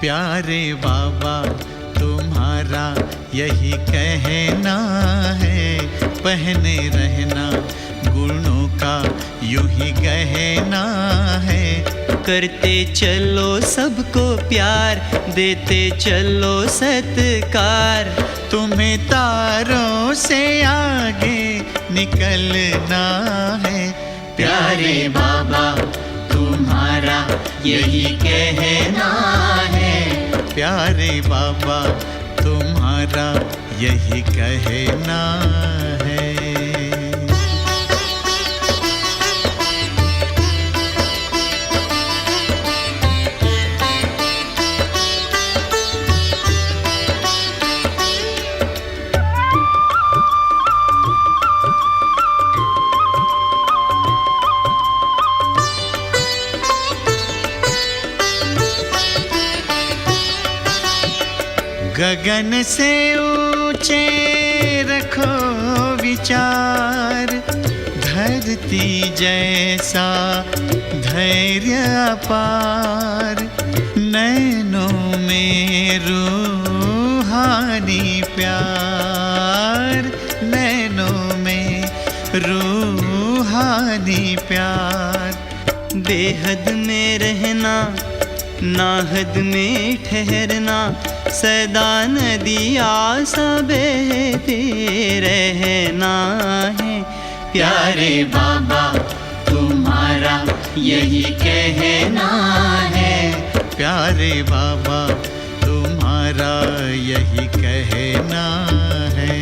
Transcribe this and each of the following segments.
प्यारे बाबा तुम्हारा यही कहना है, पहने रहना गुणों का यूं ही गहना है। करते चलो सबको प्यार, देते चलो सत्कार। तुम्हें तारों से आगे निकलना है। प्यारे बाबा तुम्हारा यही कहना है। प्यारे बाबा तुम्हारा यही कहना है। गगन से ऊंचे रखो विचार, धरती जैसा धैर्य अपार। नैनों में रूहानी प्यार, नैनों में रूहानी प्यार। बेहद में रहना, नाहद में ठहरना, सदा नदिया सा बहते रहना है। प्यारे बाबा तुम्हारा यही कहना है। प्यारे बाबा तुम्हारा यही कहना है।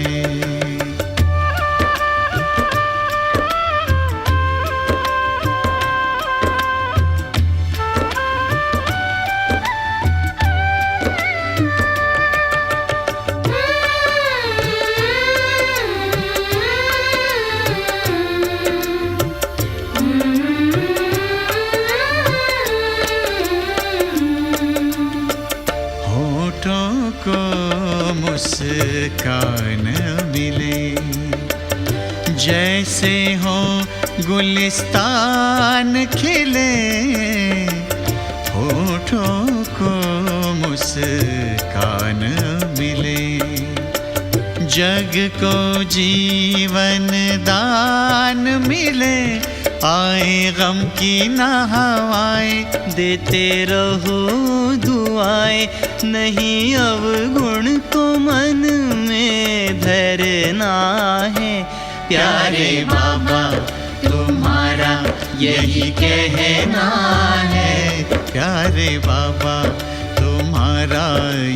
मुस्कान मिले जैसे हो गुलिस्तान खिले। होठों को मुस्कान मिले, जग को जीवन दान मिले। आए गम की न हवाएं, देते रहो दुआएं। नहीं अवगुण को मन में धरना है। प्यारे बाबा तुम्हारा यही कहना है। प्यारे बाबा तुम्हारा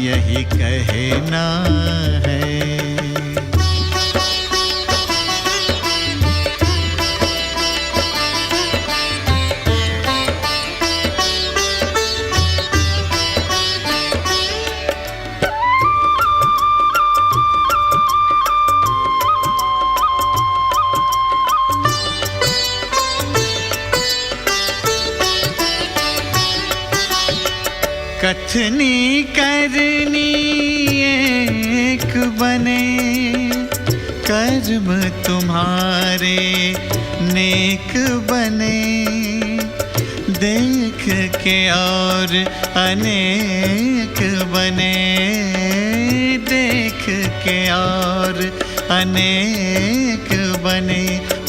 यही कहना है। कथनी करनी एक बने, कर्म तुम्हारे नेक बने। देख के और अनेक बने, देख के और अनेक बने।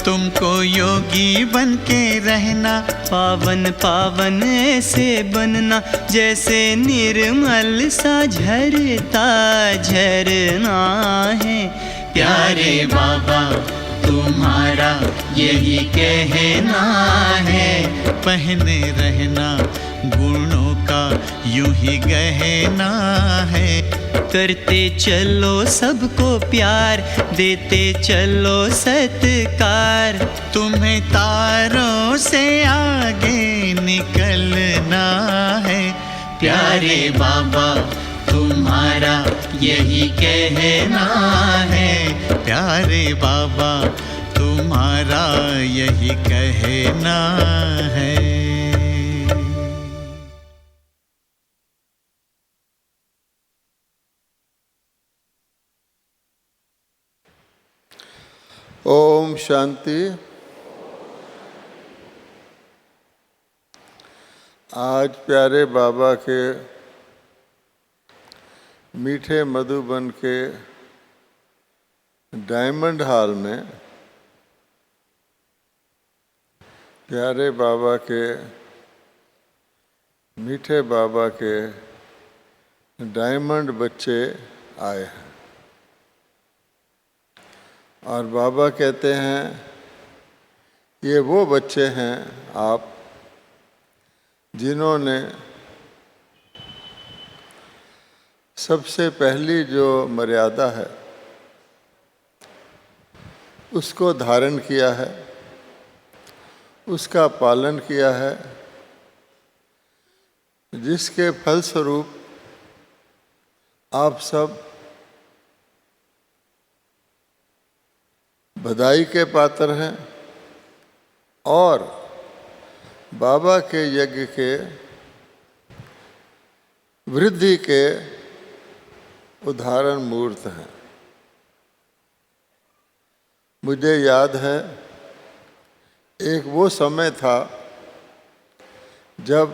तुमको योगी बन के रहना, पावन पावन ऐसे बनना। जैसे निर्मल सा झरता झरना है। प्यारे बाबा तुम्हारा यही कहना है। पहने रहना गुणों का यूं ही गहना है। करते चलो सबको प्यार, देते चलो सत्कार। तुम्हें तारों से आगे निकलना है। प्यारे बाबा तुम्हारा यही कहना है। प्यारे बाबा तुम्हारा यही कहना है। ओम शांति। आज प्यारे बाबा के मीठे मधुबन के डायमंड हॉल में प्यारे बाबा के, मीठे बाबा के डायमंड बच्चे आए हैं। और बाबा कहते हैं ये वो बच्चे हैं आप जिन्होंने सबसे पहली जो मर्यादा है उसको धारण किया है, उसका पालन किया है, जिसके फलस्वरूप आप सब बधाई के पात्र हैं और बाबा के यज्ञ के वृद्धि के उदाहरण मूर्त हैं। मुझे याद है एक वो समय था जब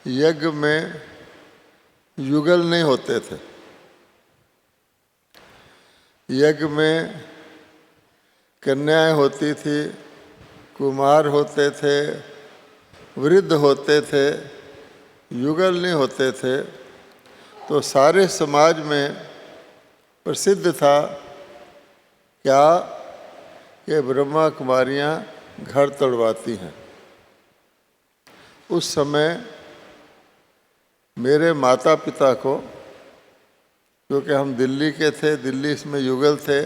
यज्ञ में युगल नहीं होते थे। यज्ञ में कन्याएं होती थी, कुमार होते थे, वृद्ध होते थे, युगल नहीं होते थे। तो सारे समाज में प्रसिद्ध था क्या कि ब्रह्मा कुमारियाँ घर तोड़वाती हैं। उस समय मेरे माता पिता को, क्योंकि हम दिल्ली के थे, दिल्ली में युगल थे,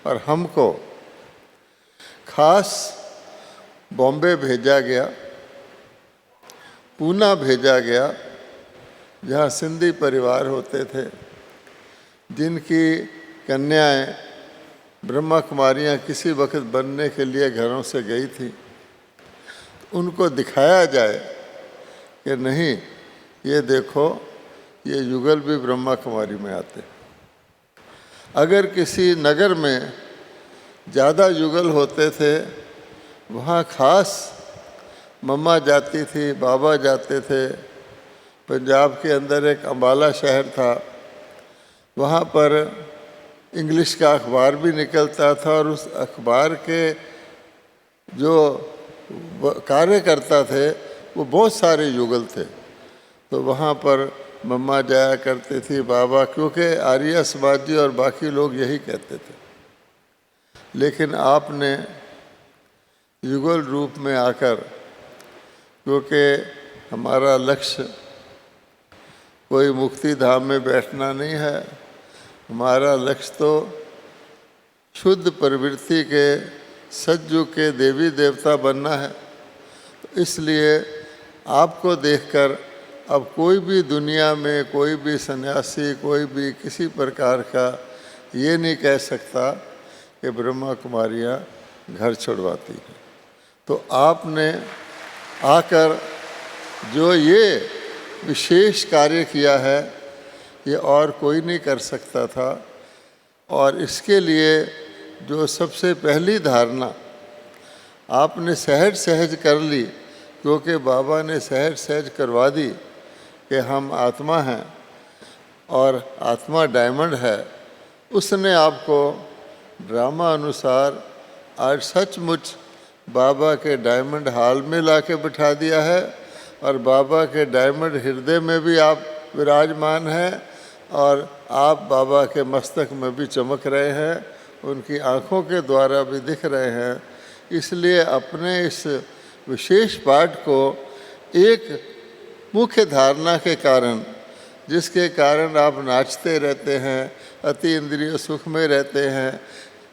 और हमको खास बॉम्बे भेजा गया, पूना भेजा गया, जहाँ सिंधी परिवार होते थे जिनकी कन्याएं ब्रह्मा कुमारियाँ किसी वक्त बनने के लिए घरों से गई थी। उनको दिखाया जाए कि नहीं, ये देखो ये युगल भी ब्रह्मा कुमारी में आते। अगर किसी नगर में ज़्यादा युगल होते थे, वहाँ खास मम्मा जाती थी, बाबा जाते थे। पंजाब के अंदर एक अम्बाला शहर था, वहाँ पर इंग्लिश का अखबार भी निकलता था और उस अखबार के जो कार्यकर्ता थे वो बहुत सारे युगल थे। तो वहाँ पर मम्मा जाया करती थी, बाबा, क्योंकि आर्य समाजी और बाकी लोग यही कहते थे। लेकिन आपने युगल रूप में आकर, क्योंकि हमारा लक्ष्य कोई मुक्ति धाम में बैठना नहीं है, हमारा लक्ष्य तो शुद्ध प्रवृत्ति के सतयुग के देवी देवता बनना है। तो इसलिए आपको देखकर अब कोई भी दुनिया में कोई भी सन्यासी, कोई भी किसी प्रकार का ये नहीं कह सकता कि ब्रह्मा कुमारियाँ घर छुड़वाती हैं। तो आपने आकर जो ये विशेष कार्य किया है, ये और कोई नहीं कर सकता था। और इसके लिए जो सबसे पहली धारणा आपने सहज सहज कर ली, क्योंकि बाबा ने सहज सहज करवा दी कि हम आत्मा हैं और आत्मा डायमंड है, उसने आपको ड्रामा अनुसार आज सचमुच बाबा के डायमंड हॉल में लाके बिठा दिया है। और बाबा के डायमंड हृदय में भी आप विराजमान हैं और आप बाबा के मस्तक में भी चमक रहे हैं, उनकी आँखों के द्वारा भी दिख रहे हैं। इसलिए अपने इस विशेष पाठ को एक मुख्य धारणा के कारण, जिसके कारण आप नाचते रहते हैं, अति इंद्रिय सुख में रहते हैं,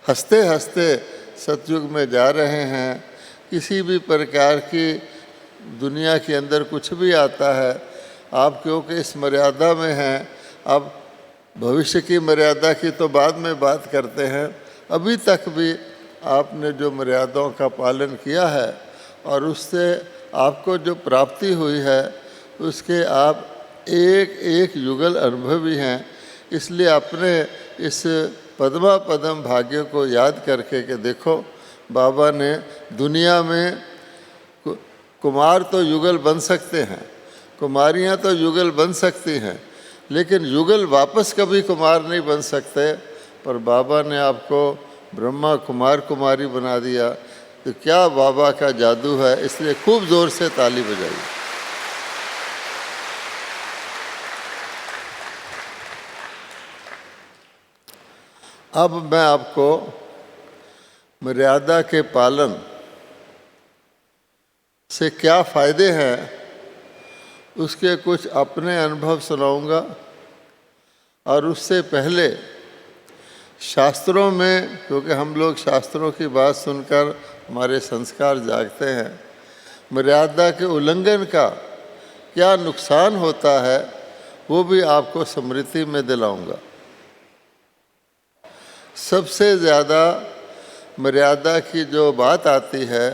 हंसते हंसते सतयुग में जा रहे हैं, किसी भी प्रकार की दुनिया के अंदर कुछ भी आता है, आप क्योंकि इस मर्यादा में हैं। अब भविष्य की मर्यादा की तो बाद में बात करते हैं, अभी तक भी आपने जो मर्यादाओं का पालन किया है और उससे आपको जो प्राप्ति हुई है, उसके आप एक एक युगल अनुभवी हैं। इसलिए अपने इस पद्मा पदम भाग्य को याद करके कि देखो, बाबा ने दुनिया में कुमार तो युगल बन सकते हैं, कुमारियाँ तो युगल बन सकती हैं, लेकिन युगल वापस कभी कुमार नहीं बन सकते, पर बाबा ने आपको ब्रह्मा कुमार कुमारी बना दिया। तो क्या बाबा का जादू है, इसलिए खूब ज़ोर से ताली बजाइए। अब मैं आपको मर्यादा के पालन से क्या फ़ायदे हैं उसके कुछ अपने अनुभव सुनाऊंगा। और उससे पहले शास्त्रों में, क्योंकि हम लोग शास्त्रों की बात सुनकर हमारे संस्कार जागते हैं, मर्यादा के उल्लंघन का क्या नुकसान होता है वो भी आपको स्मृति में दिलाऊंगा। सबसे ज़्यादा मर्यादा की जो बात आती है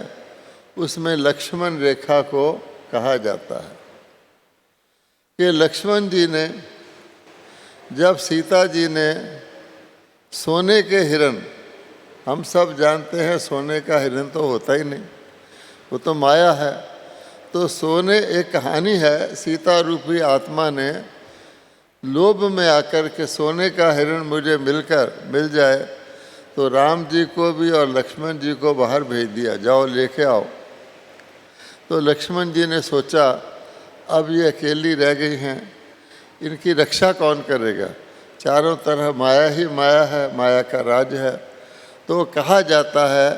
उसमें लक्ष्मण रेखा को कहा जाता है कि लक्ष्मण जी ने, जब सीता जी ने सोने के हिरण, हम सब जानते हैं सोने का हिरण तो होता ही नहीं, वो तो माया है, तो सोने, एक कहानी है, सीता रूपी आत्मा ने लोभ में आकर के सोने का हिरण मुझे मिल जाए तो राम जी को भी और लक्ष्मण जी को बाहर भेज दिया, जाओ लेके आओ। तो लक्ष्मण जी ने सोचा अब ये अकेली रह गई हैं, इनकी रक्षा कौन करेगा, चारों तरफ माया ही माया है, माया का राज है। तो कहा जाता है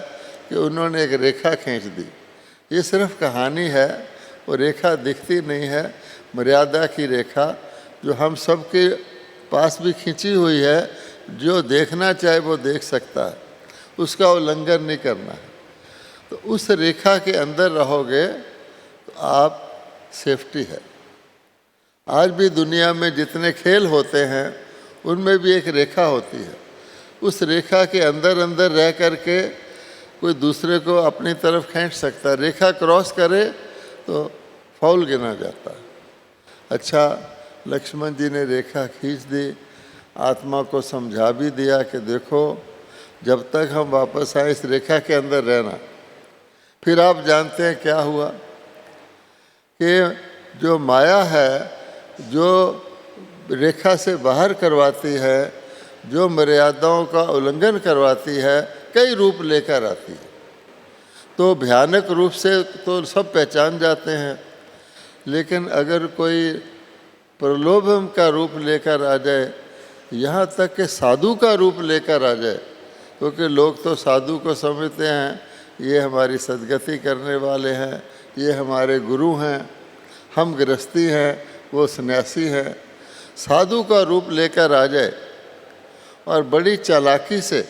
कि उन्होंने एक रेखा खींच दी। ये सिर्फ कहानी है, वो रेखा दिखती नहीं है, मर्यादा की रेखा जो हम सब के पास भी खींची हुई है, जो देखना चाहे वो देख सकता है, उसका उल्लंघन नहीं करना है। तो उस रेखा के अंदर रहोगे तो आप सेफ्टी है। आज भी दुनिया में जितने खेल होते हैं उनमें भी एक रेखा होती है, उस रेखा के अंदर अंदर रह कर के कोई दूसरे को अपनी तरफ खींच सकता है, रेखा क्रॉस करे तो फाउल गिना जाता है। अच्छा, लक्ष्मण जी ने रेखा खींच दी, आत्मा को समझा भी दिया कि देखो जब तक हम वापस आए इस रेखा के अंदर रहना। फिर आप जानते हैं क्या हुआ कि जो माया है, जो रेखा से बाहर करवाती है, जो मर्यादाओं का उल्लंघन करवाती है, कई रूप लेकर आती है। तो भयानक रूप से तो सब पहचान जाते हैं, लेकिन अगर कोई प्रलोभन का रूप लेकर आ जाए, यहाँ तक कि साधु का रूप लेकर आ जाए, क्योंकि लोग तो साधु को समझते हैं ये हमारी सदगति करने वाले हैं, ये हमारे गुरु हैं, हम गृहस्थी हैं, वो सन्यासी हैं। साधु का रूप लेकर आ जाए और बड़ी चालाकी से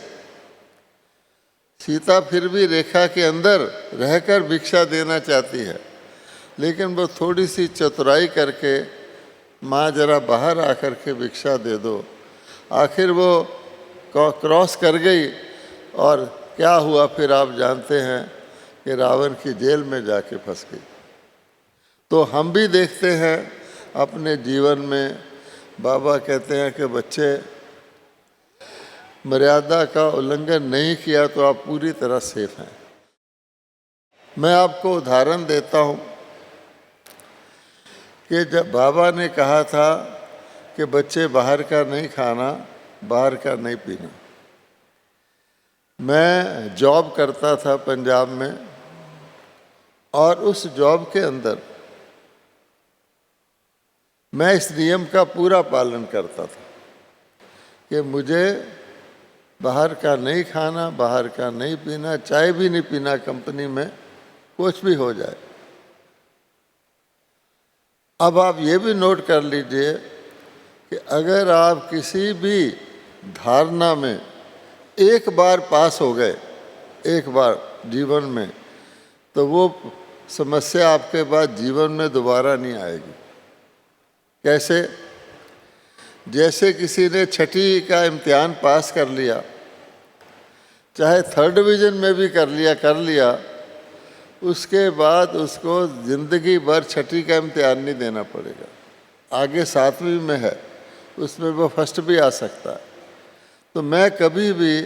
सीता फिर भी रेखा के अंदर रहकर भिक्षा देना चाहती है, लेकिन वो थोड़ी सी चतुराई करके, माँ जरा बाहर आकर के भिक्षा दे दो। आखिर वो क्रॉस कर गई और क्या हुआ फिर आप जानते हैं कि रावण की जेल में जाके फंस गई। तो हम भी देखते हैं अपने जीवन में, बाबा कहते हैं कि बच्चे मर्यादा का उल्लंघन नहीं किया तो आप पूरी तरह सेफ हैं। मैं आपको उदाहरण देता हूँ कि जब बाबा ने कहा था कि बच्चे बाहर का नहीं खाना, बाहर का नहीं पीना। मैं जॉब करता था पंजाब में, और उस जॉब के अंदर मैं इस नियम का पूरा पालन करता था कि मुझे बाहर का नहीं खाना, बाहर का नहीं पीना, चाय भी नहीं पीना कंपनी में, कुछ भी हो जाए। अब आप ये भी नोट कर लीजिए कि अगर आप किसी भी धारणा में एक बार पास हो गए, एक बार जीवन में, तो वो समस्या आपके बाद जीवन में दोबारा नहीं आएगी। कैसे? जैसे किसी ने छठी का इम्तिहान पास कर लिया, चाहे 3rd डिवीज़न में भी कर लिया, उसके बाद उसको ज़िंदगी भर छठी का इम्तिहान नहीं देना पड़ेगा। आगे 7वीं में है, उसमें वो फर्स्ट भी आ सकता है। तो मैं कभी भी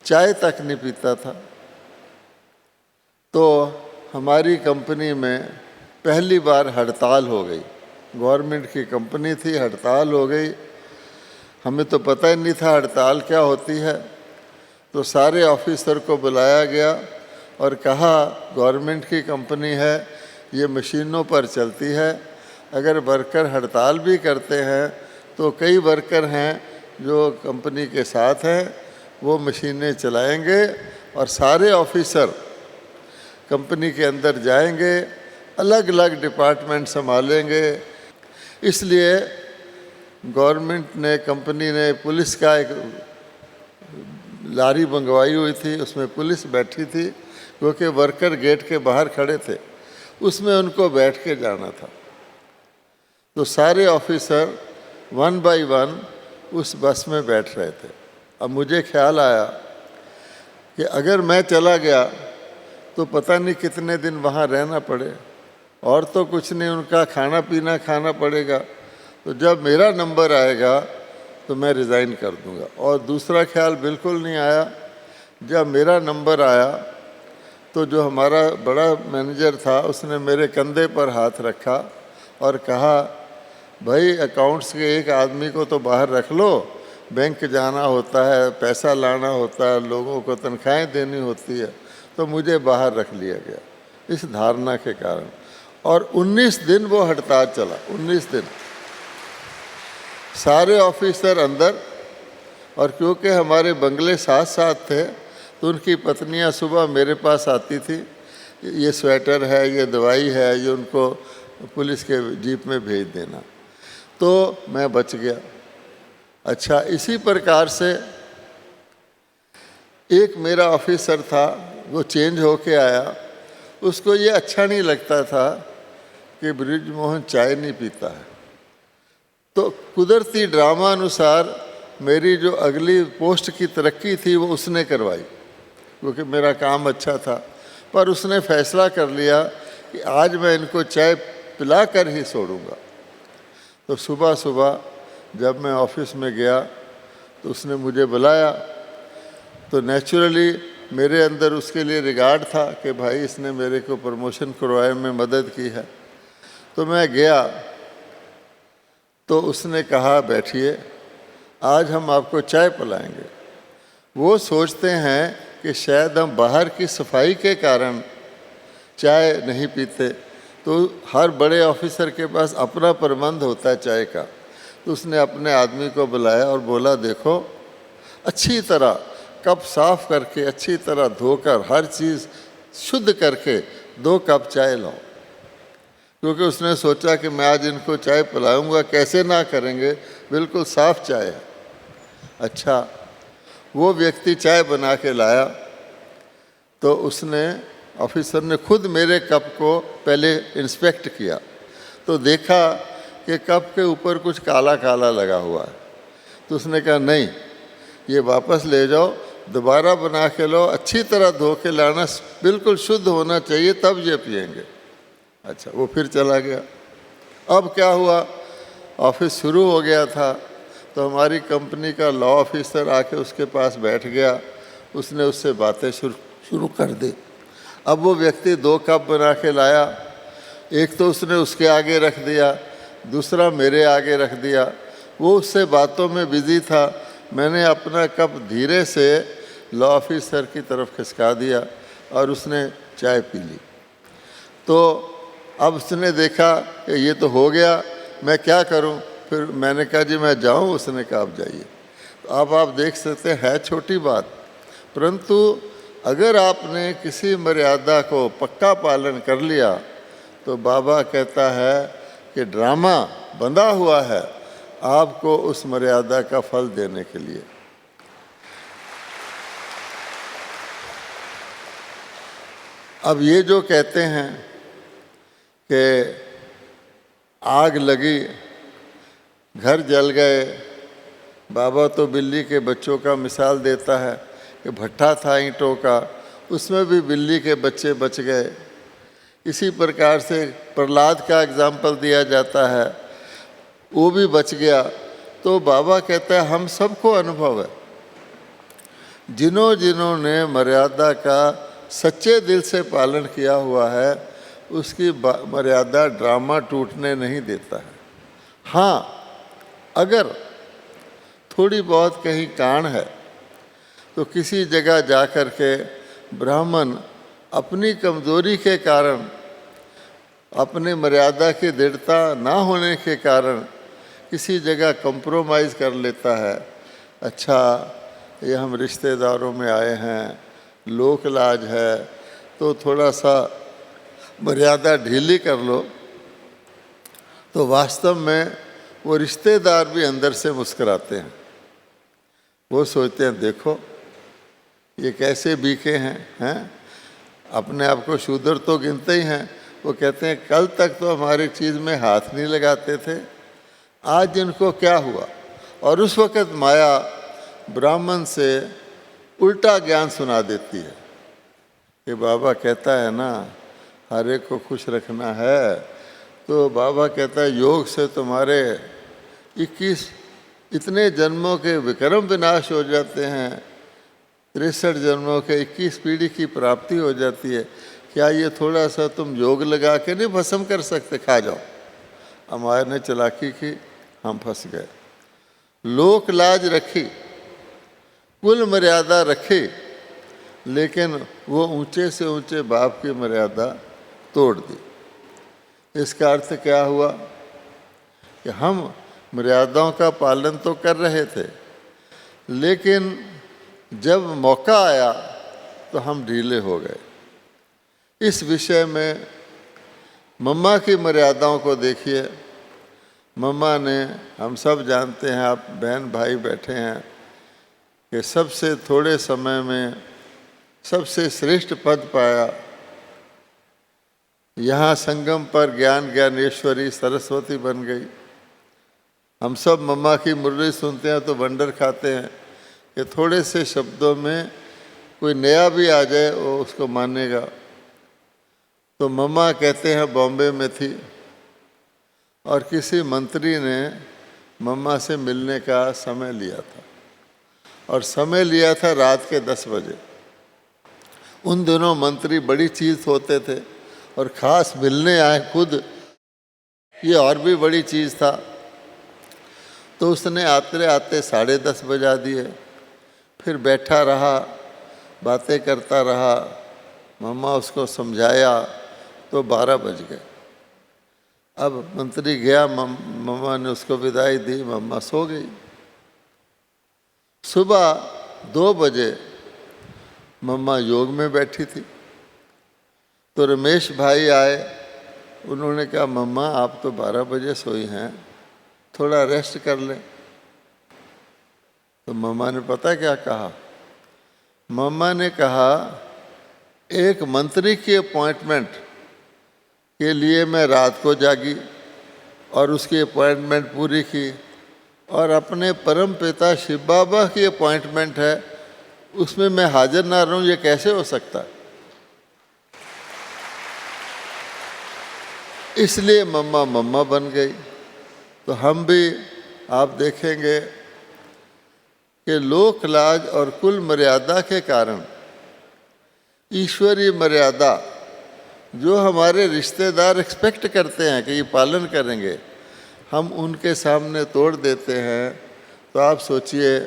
चाय तक नहीं पीता था। तो हमारी कंपनी में पहली बार हड़ताल हो गई गवर्नमेंट की कंपनी थी, हड़ताल हो गई। हमें तो पता ही नहीं था हड़ताल क्या होती है। तो सारे ऑफिसर को बुलाया गया और कहा गवर्नमेंट की कंपनी है, ये मशीनों पर चलती है, अगर वर्कर हड़ताल भी करते हैं तो कई वर्कर हैं जो कंपनी के साथ हैं, वो मशीनें चलाएंगे और सारे ऑफिसर कंपनी के अंदर जाएंगे, अलग अलग डिपार्टमेंट संभालेंगे। इसलिए गवर्नमेंट ने, कंपनी ने पुलिस का एक लारी मंगवाई हुई थी, उसमें पुलिस बैठी थी क्योंकि वर्कर गेट के बाहर खड़े थे, उसमें उनको बैठ के जाना था। तो सारे ऑफिसर 1 बाय 1 उस बस में बैठ रहे थे। अब मुझे ख्याल आया कि अगर मैं चला गया तो पता नहीं कितने दिन वहाँ रहना पड़े, और तो कुछ नहीं, उनका खाना पीना खाना पड़ेगा। तो जब मेरा नंबर आएगा तो मैं रिज़ाइन कर दूंगा। और दूसरा ख्याल बिल्कुल नहीं आया, जब मेरा नंबर आया तो जो हमारा बड़ा मैनेजर था उसने मेरे कंधे पर हाथ रखा और कहा, भाई अकाउंट्स के एक आदमी को तो बाहर रख लो, बैंक जाना होता है, पैसा लाना होता है, लोगों को तनख्वाहें देनी होती है। तो मुझे बाहर रख लिया गया इस धारणा के कारण। और 19 दिन वो हड़ताल चला, 19 दिन सारे ऑफिसर अंदर। और क्योंकि हमारे बंगले साथ साथ थे तो उनकी पत्नियां सुबह मेरे पास आती थी, ये स्वेटर है, ये दवाई है, ये उनको पुलिस के जीप में भेज देना। तो मैं बच गया। अच्छा, इसी प्रकार से एक मेरा ऑफिसर था, वो चेंज होके आया, उसको ये अच्छा नहीं लगता था कि बृजमोहन चाय नहीं पीता है। तो कुदरती ड्रामा अनुसार मेरी जो अगली पोस्ट की तरक्की थी वो उसने करवाई, क्योंकि मेरा काम अच्छा था। पर उसने फैसला कर लिया कि आज मैं इनको चाय पिला कर ही छोड़ूंगा। तो सुबह सुबह जब मैं ऑफिस में गया तो उसने मुझे बुलाया। तो नेचुरली मेरे अंदर उसके लिए रिगार्ड था कि भाई इसने मेरे को प्रमोशन करवाने में मदद की है। तो मैं गया तो उसने कहा, बैठिए, आज हम आपको चाय पिलाएंगे। वो सोचते हैं कि शायद हम बाहर की सफाई के कारण चाय नहीं पीते। तो हर बड़े ऑफिसर के पास अपना प्रबंध होता है चाय का। तो उसने अपने आदमी को बुलाया और बोला, देखो, अच्छी तरह कप साफ करके, अच्छी तरह धोकर, हर चीज़ शुद्ध करके 2 कप चाय लाओ। क्योंकि उसने सोचा कि मैं आज इनको चाय पिलाऊंगा, कैसे ना करेंगे, बिल्कुल साफ चाय है। अच्छा, वो व्यक्ति चाय बना के लाया तो उसने, ऑफिसर ने खुद मेरे कप को पहले इंस्पेक्ट किया तो देखा कि कप के ऊपर कुछ काला काला लगा हुआ है। तो उसने कहा, नहीं, ये वापस ले जाओ, दोबारा बना के लो, अच्छी तरह धो के लाना, बिल्कुल शुद्ध होना चाहिए, तब ये पिएंगे। अच्छा, वो फिर चला गया। अब क्या हुआ, ऑफिस शुरू हो गया था तो हमारी कंपनी का लॉ ऑफिसर आके उसके पास बैठ गया। उसने उससे बातें शुरू कर दी। अब वो व्यक्ति 2 कप बना के लाया, एक तो उसने उसके आगे रख दिया, दूसरा मेरे आगे रख दिया। वो उससे बातों में बिजी था। मैंने अपना कप धीरे से लॉ ऑफिसर की तरफ खिसका दिया और उसने चाय पी ली। तो अब उसने देखा कि ये तो हो गया, मैं क्या करूं। फिर मैंने कहा, जी मैं जाऊं। उसने कहा, आप जाइए। तो अब आप देख सकते हैं, छोटी बात, परंतु अगर आपने किसी मर्यादा को पक्का पालन कर लिया तो बाबा कहता है कि ड्रामा बंधा हुआ है आपको उस मर्यादा का फल देने के लिए। अब ये जो कहते हैं कि आग लगी, घर जल गए, बाबा तो बिल्ली के बच्चों का मिसाल देता है कि भट्ठा था ईंटों का, उसमें भी बिल्ली के बच्चे बच गए। इसी प्रकार से प्रहलाद का एग्जाम्पल दिया जाता है, वो भी बच गया। तो बाबा कहता है हम सबको अनुभव है, जिन्होंने मर्यादा का सच्चे दिल से पालन किया हुआ है, उसकी मर्यादा ड्रामा टूटने नहीं देता है। हाँ, अगर थोड़ी बहुत कहीं कान है तो किसी जगह जा कर के ब्राह्मण अपनी कमज़ोरी के कारण, अपने मर्यादा की दृढ़ता ना होने के कारण किसी जगह कंप्रोमाइज़ कर लेता है। अच्छा, ये हम रिश्तेदारों में आए हैं, लोक लाज है, तो थोड़ा सा मर्यादा ढीली कर लो। तो वास्तव में वो रिश्तेदार भी अंदर से मुस्कुराते हैं। वो सोचते हैं देखो ये कैसे बीके हैं, अपने आप को शूद्र तो गिनते ही हैं। वो कहते हैं कल तक तो हमारी चीज़ में हाथ नहीं लगाते थे, आज इनको क्या हुआ। और उस वक़्त माया ब्राह्मण से उल्टा ज्ञान सुना देती है कि बाबा कहता है ना हर एक को खुश रखना है, तो बाबा कहता है योग से तुम्हारे 21 इतने जन्मों के विक्रम विनाश हो जाते हैं, 63 जन्मों के 21 पीढ़ी की प्राप्ति हो जाती है। क्या ये थोड़ा सा तुम योग लगा के नहीं भस्म कर सकते? खा जाओ। हमारे ने चालाकी की, हम फंस गए। लोक लाज रखी, कुल मर्यादा रखी, लेकिन वो ऊंचे से ऊंचे बाप की मर्यादा तोड़ दी। इसका अर्थ क्या हुआ कि हम मर्यादाओं का पालन तो कर रहे थे, लेकिन जब मौका आया तो हम ढीले हो गए। इस विषय में मम्मा की मर्यादाओं को देखिए। मम्मा ने, हम सब जानते हैं, आप बहन भाई बैठे हैं, कि सबसे थोड़े समय में सबसे श्रेष्ठ पद पाया। यहाँ संगम पर ज्ञान ज्ञानेश्वरी सरस्वती बन गई। हम सब मम्मा की मुरली सुनते हैं तो वंडर खाते हैं कि थोड़े से शब्दों में कोई नया भी आ जाए वो उसको मानेगा। तो मम्मा कहते हैं बॉम्बे में थी और किसी मंत्री ने मम्मा से मिलने का समय लिया था, और समय लिया था रात के 10 बजे। उन दिनों मंत्री बड़ी चीज़ होते थे, और ख़ास मिलने आए खुद, ये और भी बड़ी चीज़ था। तो उसने आते आते 10:30 बजा दिए। फिर बैठा रहा, बातें करता रहा, मम्मा उसको समझाया तो 12 बज गए। अब मंत्री गया, मम्मा ने उसको विदाई दी, मम्मा सो गई। सुबह 2 बजे मम्मा योग में बैठी थी, तो रमेश भाई आए। उन्होंने कहा मम्मा आप तो 12 बजे सोई हैं, थोड़ा रेस्ट कर लें। तो मम्मा ने पता क्या कहा? मम्मा ने कहा एक मंत्री की अपॉइंटमेंट के लिए मैं रात को जागी और उसकी अपॉइंटमेंट पूरी की, और अपने परम पिता शिव बाबा की अपॉइंटमेंट है, उसमें मैं हाजिर ना रहूं, ये कैसे हो सकता है? इसलिए मम्मा मम्मा बन गई। तो हम भी आप देखेंगे कि लोक लाज और कुल मर्यादा के कारण ईश्वरीय मर्यादा जो हमारे रिश्तेदार एक्सपेक्ट करते हैं कि ये पालन करेंगे, हम उनके सामने तोड़ देते हैं। तो आप सोचिए,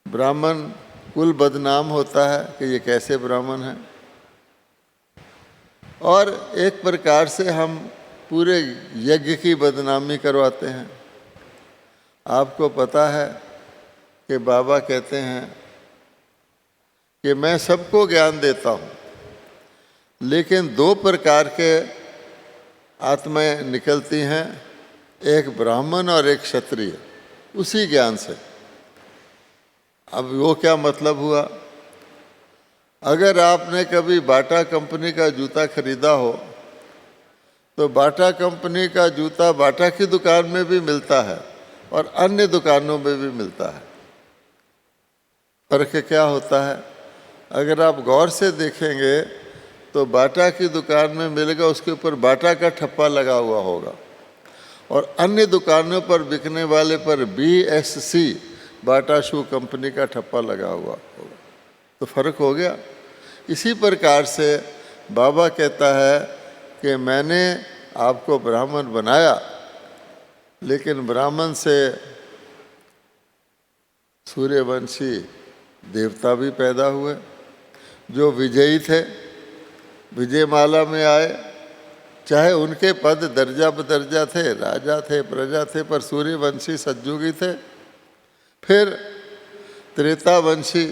ब्राह्मण कुल बदनाम होता है कि ये कैसे ब्राह्मण है, और एक प्रकार से हम पूरे यज्ञ की बदनामी करवाते हैं। आपको पता है कि बाबा कहते हैं कि मैं सबको ज्ञान देता हूँ, लेकिन 2 प्रकार के आत्माएं निकलती हैं, एक ब्राह्मण और एक क्षत्रिय, उसी ज्ञान से। अब वो क्या मतलब हुआ? अगर आपने कभी बाटा कंपनी का जूता खरीदा हो तो बाटा कंपनी का जूता बाटा की दुकान में भी मिलता है और अन्य दुकानों में भी मिलता है। फर्क क्या होता है? अगर आप गौर से देखेंगे तो बाटा की दुकान में मिलेगा, उसके ऊपर बाटा का ठप्पा लगा हुआ होगा, और अन्य दुकानों पर बिकने वाले पर BSC बाटा शू कंपनी का ठप्पा लगा हुआ होगा। तो फर्क हो गया। इसी प्रकार से बाबा कहता है कि मैंने आपको ब्राह्मण बनाया, लेकिन ब्राह्मण से सूर्यवंशी देवता भी पैदा हुए जो विजयी थे, विजयमाला में आए। चाहे उनके पद दर्जा बदर्जा थे, राजा थे, प्रजा थे, पर सूर्यवंशी सतयुगी थे। फिर त्रेतावंशी,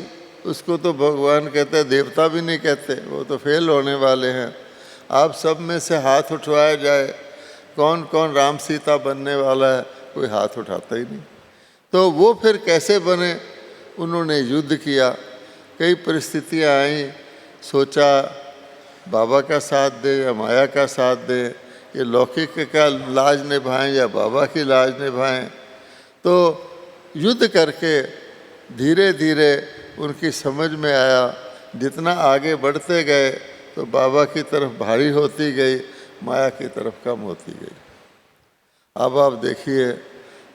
उसको तो भगवान कहते हैं, देवता भी नहीं कहते, वो तो फेल होने वाले हैं। आप सब में से हाथ उठवाया जाए, कौन कौन राम सीता बनने वाला है, कोई हाथ उठाता ही नहीं। तो वो फिर कैसे बने? उन्होंने युद्ध किया, कई परिस्थितियां आई, सोचा बाबा का साथ दे या माया का साथ दे, ये लौकिक का लाज निभाएं या बाबा की लाज निभाएं। तो युद्ध करके धीरे धीरे उनकी समझ में आया, जितना आगे बढ़ते गए तो बाबा की तरफ भारी होती गई, माया की तरफ कम होती गई। अब आप देखिए,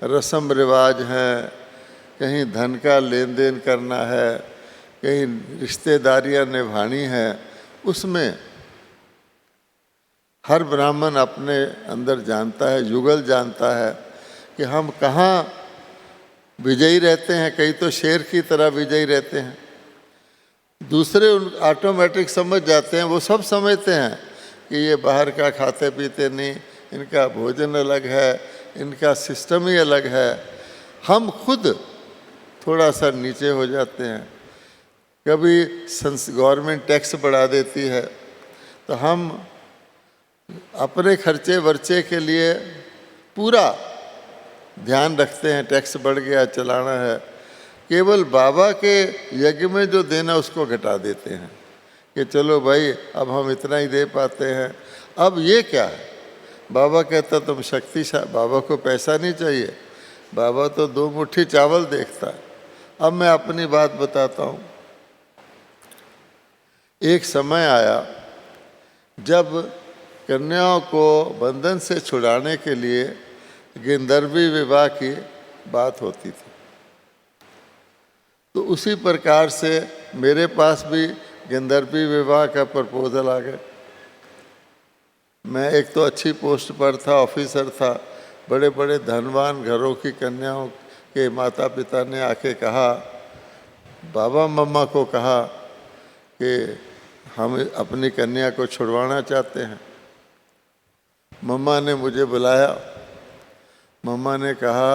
रस्म रिवाज हैं, कहीं धन का लेन देन करना है, कहीं रिश्तेदारियां निभानी है, उसमें हर ब्राह्मण अपने अंदर जानता है, युगल जानता है कि हम कहाँ विजयी रहते हैं। कई तो शेर की तरह विजयी रहते हैं, दूसरे ऑटोमेटिक समझ जाते हैं, वो सब समझते हैं कि ये बाहर का खाते पीते नहीं, इनका भोजन अलग है, इनका सिस्टम ही अलग है। हम खुद थोड़ा सा नीचे हो जाते हैं। कभी गवर्नमेंट टैक्स बढ़ा देती है तो हम अपने खर्चे वर्चे के लिए पूरा ध्यान रखते हैं, टैक्स बढ़ गया चलाना है। केवल बाबा के यज्ञ में जो देना उसको घटा देते हैं कि चलो भाई अब हम इतना ही दे पाते हैं। अब ये क्या है? बाबा कहता तुम शक्तिशाली, बाबा को पैसा नहीं चाहिए, बाबा तो 2 मुट्ठी चावल देखता है। अब मैं अपनी बात बताता हूँ। एक समय आया जब कन्याओं को बंधन से छुड़ाने के लिए गंधर्वी विवाह की बात होती थी। तो उसी प्रकार से मेरे पास भी गंधर्वी विवाह का प्रपोजल आ गया। मैं एक तो अच्छी पोस्ट पर था, ऑफिसर था, बड़े बड़े धनवान घरों की कन्याओं के माता पिता ने आके कहा, बाबा मम्मा को कहा कि हम अपनी कन्या को छुड़वाना चाहते हैं। मम्मा ने मुझे बुलाया, मम्मा ने कहा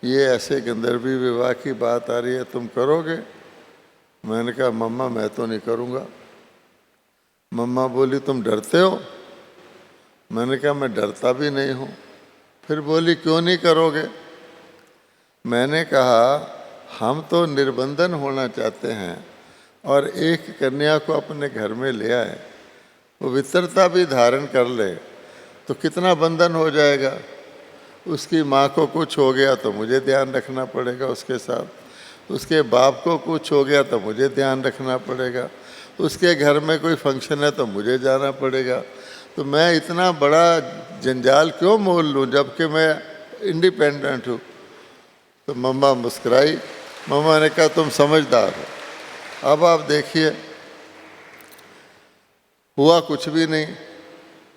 ये ऐसे गंधर्वी विवाह की बात आ रही है, तुम करोगे? मैंने कहा मम्मा मैं तो नहीं करूँगा। मम्मा बोली तुम डरते हो? मैंने कहा मैं डरता भी नहीं हूँ। फिर बोली क्यों नहीं करोगे? मैंने कहा हम तो निर्बंधन होना चाहते हैं और एक कन्या को अपने घर में ले आए, पवित्रता भी धारण कर ले तो कितना बंधन हो जाएगा। उसकी माँ को कुछ हो गया तो मुझे ध्यान रखना पड़ेगा उसके साथ, उसके बाप को कुछ हो गया तो मुझे ध्यान रखना पड़ेगा, उसके घर में कोई फंक्शन है तो मुझे जाना पड़ेगा। तो मैं इतना बड़ा जंजाल क्यों मोल लूँ जबकि मैं इंडिपेंडेंट हूँ। तो मम्मा मुस्कुराई। मम्मा ने कहा तुम समझदार हो। अब आप देखिए, हुआ कुछ भी नहीं।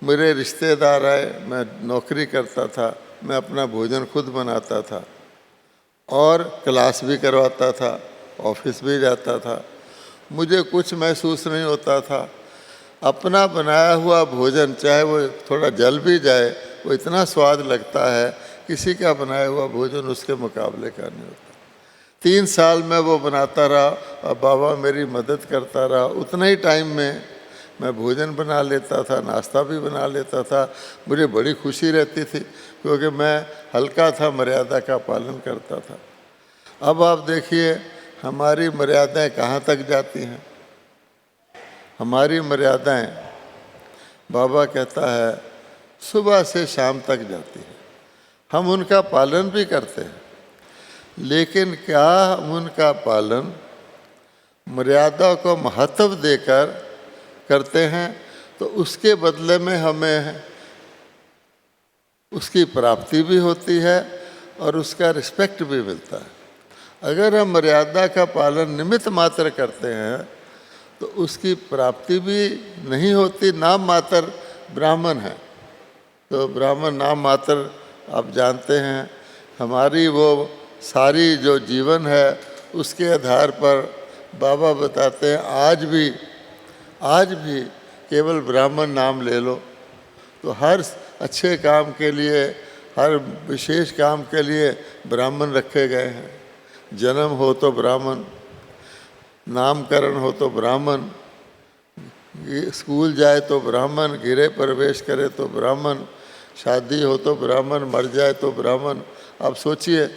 मेरे रिश्तेदार आए, मैं नौकरी करता था, मैं अपना भोजन खुद बनाता था और क्लास भी करवाता था, ऑफिस भी जाता था। मुझे कुछ महसूस नहीं होता था। अपना बनाया हुआ भोजन चाहे वो थोड़ा जल भी जाए, वो इतना स्वाद लगता है, किसी का बनाया हुआ भोजन उसके मुकाबले का नहीं होता। 3 साल में वो बनाता रहा और बाबा मेरी मदद करता रहा। उतना ही टाइम में मैं भोजन बना लेता था, नाश्ता भी बना लेता था। मुझे बड़ी खुशी रहती थी क्योंकि मैं हल्का था, मर्यादा का पालन करता था। अब आप देखिए हमारी मर्यादाएं कहाँ तक जाती हैं। हमारी मर्यादाएं, बाबा कहता है, सुबह से शाम तक जाती है। हम उनका पालन भी करते हैं, लेकिन क्या हम उनका पालन मर्यादा को महत्व देकर करते हैं तो उसके बदले में हमें उसकी प्राप्ति भी होती है और उसका रिस्पेक्ट भी मिलता है। अगर हम मर्यादा का पालन निमित्त मात्र करते हैं तो उसकी प्राप्ति भी नहीं होती। नाम मात्र ब्राह्मण है तो ब्राह्मण नाम मात्र आप जानते हैं हमारी वो सारी जो जीवन है उसके आधार पर बाबा बताते हैं आज भी केवल ब्राह्मण नाम ले लो तो हर अच्छे काम के लिए, हर विशेष काम के लिए ब्राह्मण रखे गए हैं। जन्म हो तो ब्राह्मण, नामकरण हो तो ब्राह्मण, स्कूल जाए तो ब्राह्मण, गृह प्रवेश करे तो ब्राह्मण, शादी हो तो ब्राह्मण, मर जाए तो ब्राह्मण। आप सोचिए,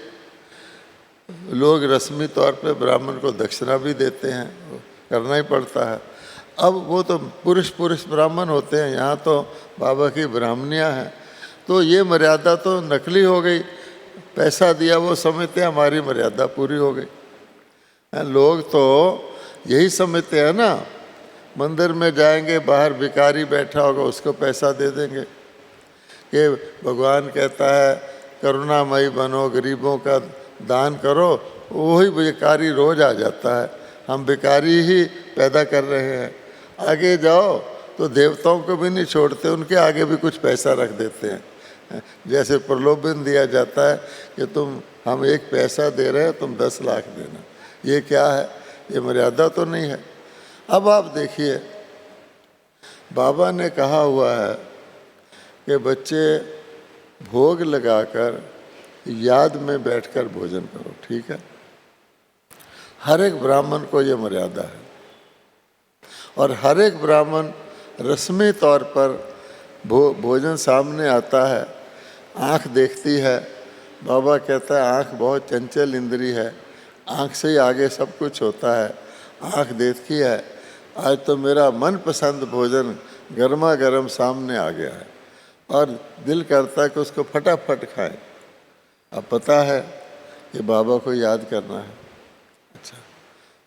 लोग रस्मी तौर पे ब्राह्मण को दक्षिणा भी देते हैं, करना ही पड़ता है। अब वो तो पुरुष ब्राह्मण होते हैं, यहाँ तो बाबा की ब्राह्मणियाँ हैं। तो ये मर्यादा तो नकली हो गई, पैसा दिया वो समझते हैं हमारी मर्यादा पूरी हो गई। लोग तो यही समझते हैं ना, मंदिर में जाएंगे, बाहर भिखारी बैठा होगा उसको पैसा दे देंगे कि भगवान कहता है करुणामयी बनो, गरीबों का दान करो, वही भिखारी रोज आ जाता है। हम भिखारी ही पैदा कर रहे हैं। आगे जाओ तो देवताओं को भी नहीं छोड़ते, उनके आगे भी कुछ पैसा रख देते हैं। जैसे प्रलोभन दिया जाता है कि हम 1 पैसा दे रहे हैं, तुम 10 लाख देना। ये क्या है? ये मर्यादा तो नहीं है। अब आप देखिए, बाबा ने कहा हुआ है कि बच्चे भोग लगाकर याद में बैठकर भोजन करो, ठीक है। हर एक ब्राह्मण को ये मर्यादा है और हर एक ब्राह्मण रस्मी तौर पर भोजन सामने आता है, आँख देखती है। बाबा कहता है आँख बहुत चंचल इंद्री है, आँख से ही आगे सब कुछ होता है। आँख देखती है, आज तो मेरा मनपसंद भोजन गर्मा गर्म सामने आ गया है और दिल करता है कि उसको फटाफट खाएं। अब पता है कि बाबा को याद करना है, अच्छा,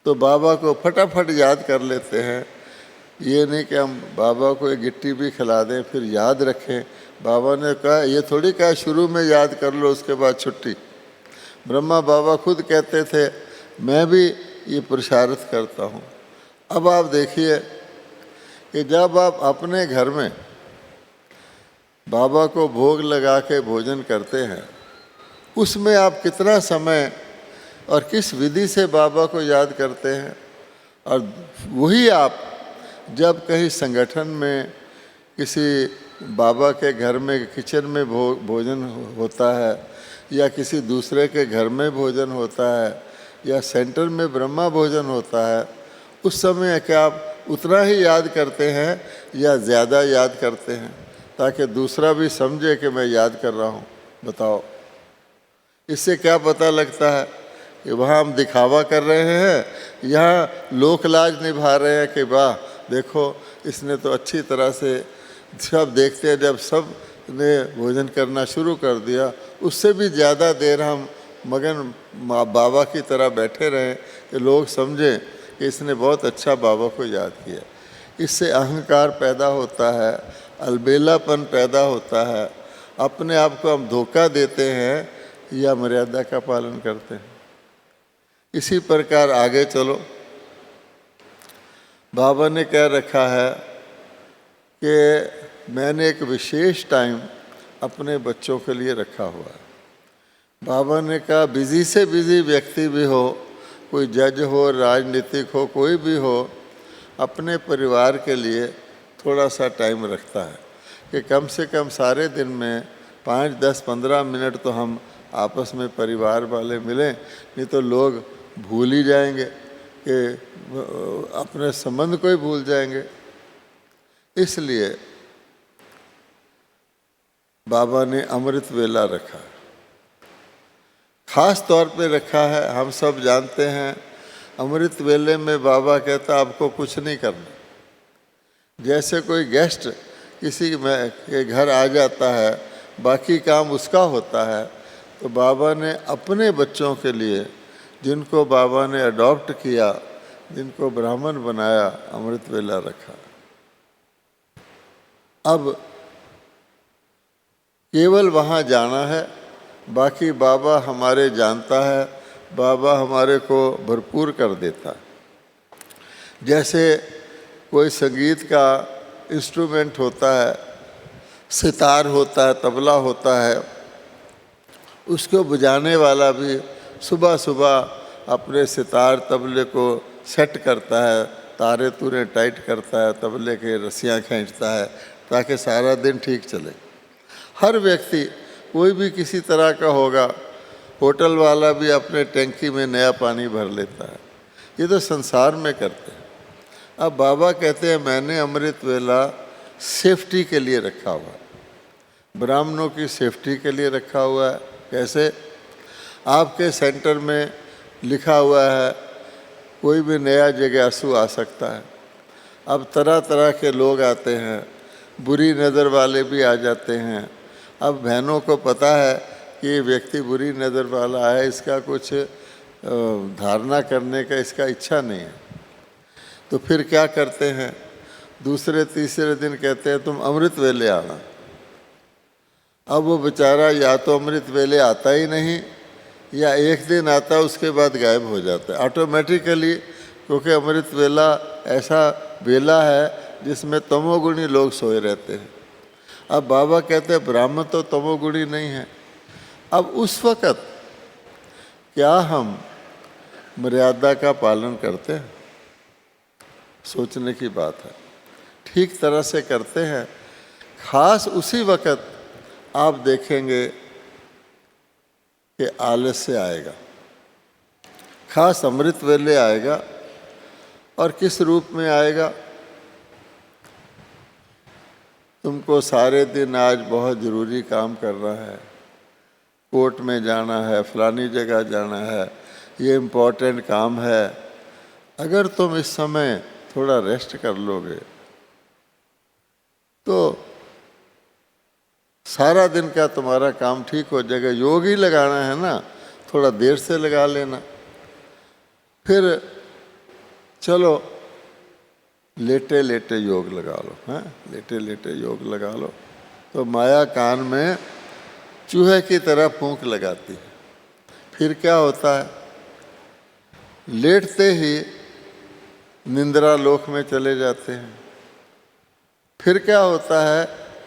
तो बाबा को फटाफट याद कर लेते हैं। ये नहीं कि हम बाबा को एक गिट्टी भी खिला दें फिर याद रखें। बाबा ने कहा, ये थोड़ी कहा शुरू में याद कर लो उसके बाद छुट्टी। ब्रह्मा बाबा खुद कहते थे, मैं भी ये प्रसारित करता हूँ। अब आप देखिए कि जब आप अपने घर में बाबा को भोग लगा के भोजन करते हैं, उसमें आप कितना समय और किस विधि से बाबा को याद करते हैं। और वही आप जब कहीं संगठन में किसी बाबा के घर में किचन में भोजन होता है या किसी दूसरे के घर में भोजन होता है या सेंटर में ब्रह्मा भोजन होता है, उस समय क्या आप उतना ही याद करते हैं या ज़्यादा याद करते हैं ताकि दूसरा भी समझे कि मैं याद कर रहा हूँ? बताओ, इससे क्या पता लगता है कि वहाँ हम दिखावा कर रहे हैं, यहाँ लोकलाज निभा रहे हैं कि वाह देखो इसने तो अच्छी तरह से, सब देखते हैं जब सब ने भोजन करना शुरू कर दिया, उससे भी ज़्यादा देर हम मगन बाबा की तरह बैठे रहें कि लोग समझें कि इसने बहुत अच्छा बाबा को याद किया। इससे अहंकार पैदा होता है, अलबेलापन पैदा होता है, अपने आप को हम धोखा देते हैं या मर्यादा का पालन करते हैं। इसी प्रकार आगे चलो, बाबा ने कह रखा है कि मैंने एक विशेष टाइम अपने बच्चों के लिए रखा हुआ है। बाबा ने कहा बिजी से बिजी व्यक्ति भी हो, कोई जज हो, राजनीतिक हो, कोई भी हो, अपने परिवार के लिए थोड़ा सा टाइम रखता है कि कम से कम सारे दिन में 5, 10, 15 मिनट तो हम आपस में परिवार वाले मिलें, नहीं तो लोग भूल ही जाएंगे कि अपने संबंध को ही भूल जाएंगे। इसलिए बाबा ने अमृत वेला रखा, खास तौर पे रखा है। हम सब जानते हैं अमृत वेले में बाबा कहता आपको कुछ नहीं करना। जैसे कोई गेस्ट किसी के घर आ जाता है, बाकी काम उसका होता है, तो बाबा ने अपने बच्चों के लिए, जिनको बाबा ने अडॉप्ट किया, जिनको ब्राह्मण बनाया, अमृत वेला रखा। अब केवल वहाँ जाना है, बाकी बाबा हमारे जानता है, बाबा हमारे को भरपूर कर देता है। जैसे कोई संगीत का इंस्ट्रूमेंट होता है, सितार होता है, तबला होता है, उसको बजाने वाला भी सुबह सुबह अपने सितार तबले को सेट करता है, तारे तूरे टाइट करता है, तबले के रस्सियाँ खींचता है ताकि सारा दिन ठीक चले। हर व्यक्ति कोई भी किसी तरह का होगा, होटल वाला भी अपने टैंकी में नया पानी भर लेता है। ये तो संसार में करते हैं। अब बाबा कहते हैं मैंने अमृत वेला सेफ्टी के लिए रखा हुआ है, ब्राह्मणों की सेफ्टी के लिए रखा हुआ है। कैसे? आपके सेंटर में लिखा हुआ है कोई भी नया जिज्ञासु आ सकता है। अब तरह तरह के लोग आते हैं, बुरी नज़र वाले भी आ जाते हैं। अब बहनों को पता है कि ये व्यक्ति बुरी नज़र वाला है, इसका कुछ धारणा करने का इसका इच्छा नहीं है, तो फिर क्या करते हैं? दूसरे तीसरे दिन कहते हैं तुम अमृत वेले आना। अब वो बेचारा या तो अमृत वेले आता ही नहीं, या एक दिन आता है उसके बाद गायब हो जाता है ऑटोमेटिकली, क्योंकि अमृत वेला ऐसा वेला है जिसमें तमोगुणी लोग सोए रहते हैं। अब बाबा कहते हैं ब्राह्मण तो तमोगुणी नहीं है। अब उस वक़्त क्या हम मर्यादा का पालन करते हैं? सोचने की बात है। ठीक तरह से करते हैं? खास उसी वक़्त आप देखेंगे कि आलस्य आएगा, खास अमृत वेले आएगा। और किस रूप में आएगा? तुमको सारे दिन आज बहुत ज़रूरी काम करना है, कोर्ट में जाना है, फलानी जगह जाना है, ये इम्पोर्टेंट काम है। अगर तुम इस समय थोड़ा रेस्ट कर लोगे तो सारा दिन का तुम्हारा काम ठीक हो जाएगा। योग ही लगाना है ना, थोड़ा देर से लगा लेना। फिर चलो लेटे लेटे योग लगा लो, हैं? लेटे लेटे योग लगा लो तो माया कान में चूहे की तरह फूंक लगाती है। फिर क्या होता है? लेटते ही निंद्रा लोक में चले जाते हैं। फिर क्या होता है?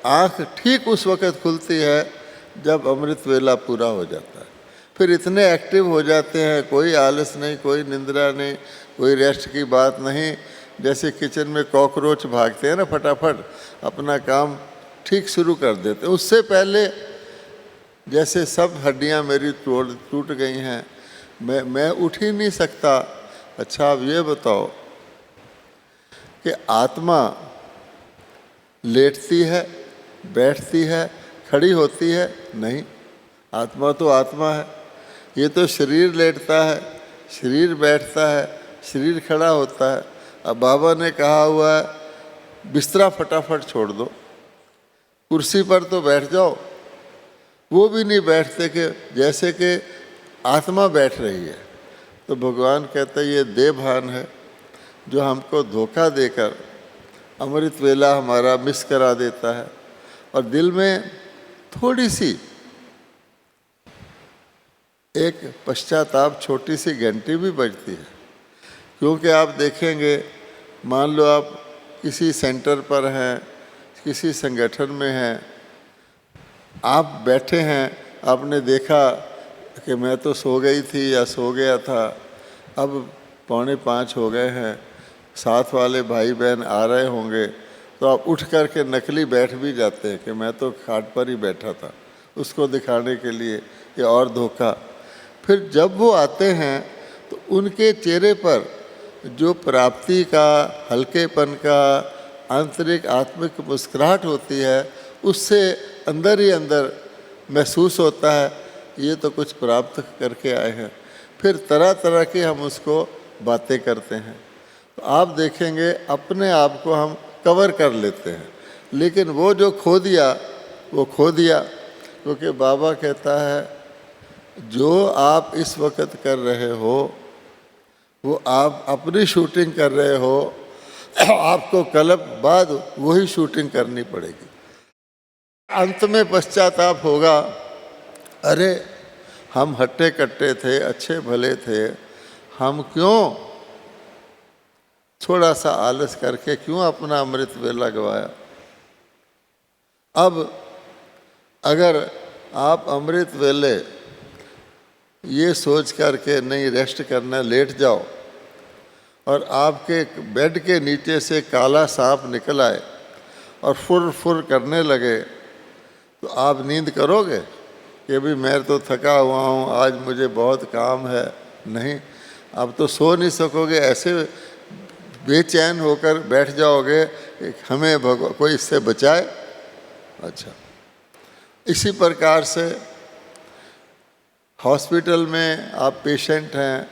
आँख ठीक उस वक़्त खुलती है जब अमृत वेला पूरा हो जाता है। फिर इतने एक्टिव हो जाते हैं, कोई आलस नहीं, कोई निंद्रा नहीं, कोई रेस्ट की बात नहीं। जैसे किचन में कॉकरोच भागते हैं ना, फटाफट अपना काम ठीक शुरू कर देते हैं। उससे पहले जैसे सब हड्डियां मेरी टूट गई हैं, मैं उठ ही नहीं सकता। अच्छा अब ये बताओ कि आत्मा लेटती है, बैठती है, खड़ी होती है? नहीं, आत्मा तो आत्मा है। ये तो शरीर लेटता है, शरीर बैठता है, शरीर खड़ा होता है। अब बाबा ने कहा हुआ है बिस्तरा फटाफट छोड़ दो, कुर्सी पर तो बैठ जाओ। वो भी नहीं बैठते कि जैसे कि आत्मा बैठ रही है। तो भगवान कहता है ये देह भान है जो हमको धोखा देकर अमृत वेला हमारा मिस करा देता है। और दिल में थोड़ी सी एक पश्चाताप, छोटी सी घंटी भी बजती है। क्योंकि आप देखेंगे, मान लो आप किसी सेंटर पर हैं, किसी संगठन में हैं, आप बैठे हैं, आपने देखा कि मैं तो सो गई थी या सो गया था, अब 4:45 हो गए हैं, साथ वाले भाई बहन आ रहे होंगे, तो आप उठ कर के नकली बैठ भी जाते हैं कि मैं तो खाट पर ही बैठा था, उसको दिखाने के लिए, ये और धोखा। फिर जब वो आते हैं तो उनके चेहरे पर जो प्राप्ति का, हल्केपन का, आंतरिक आत्मिक मुस्कुराहट होती है, उससे अंदर ही अंदर महसूस होता है ये तो कुछ प्राप्त करके आए हैं। फिर तरह तरह की हम उसको बातें करते हैं। तो आप देखेंगे अपने आप को हम कवर कर लेते हैं, लेकिन वो जो खो दिया वो खो दिया। क्योंकि बाबा कहता है जो आप इस वक्त कर रहे हो वो आप अपनी शूटिंग कर रहे हो, आपको कल बाद वही शूटिंग करनी पड़ेगी। अंत में पश्चाताप होगा, अरे हम हट्टे कट्टे थे, अच्छे भले थे, हम क्यों थोड़ा सा आलस करके क्यों अपना अमृत वेला गवाया। अब अगर आप अमृत वेले ये सोच करके नहीं रेस्ट करना, लेट जाओ, और आपके बेड के नीचे से काला सांप निकल आए और फुर फुर करने लगे, तो आप नींद करोगे कि भी मैं तो थका हुआ हूँ, आज मुझे बहुत काम है? नहीं, आप तो सो नहीं सकोगे, ऐसे बेचैन होकर बैठ जाओगे कि हमें कोई इससे बचाए। अच्छा, इसी प्रकार से हॉस्पिटल में आप पेशेंट हैं,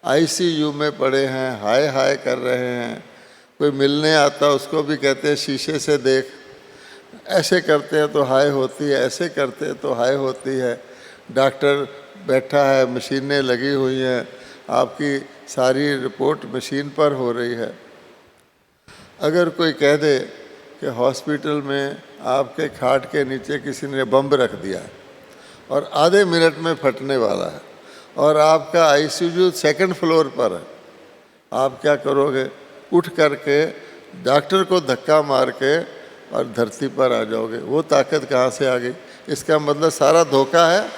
आईसीयू में पड़े हैं, हाय हाय कर रहे हैं, कोई मिलने आता उसको भी कहते हैं शीशे से देख, ऐसे करते हैं तो हाय होती है, ऐसे करते हैं तो हाय होती है। डॉक्टर बैठा है, मशीनें लगी हुई हैं, आपकी सारी रिपोर्ट मशीन पर हो रही है। अगर कोई कह दे कि हॉस्पिटल में आपके खाट के नीचे किसी ने बम रख दिया है और आधे मिनट में फटने वाला है, और आपका आईसीयू सेकंड फ्लोर पर है, आप क्या करोगे? उठ करके डॉक्टर को धक्का मार के और धरती पर आ जाओगे। वो ताकत कहाँ से आ गई? इसका मतलब सारा धोखा है।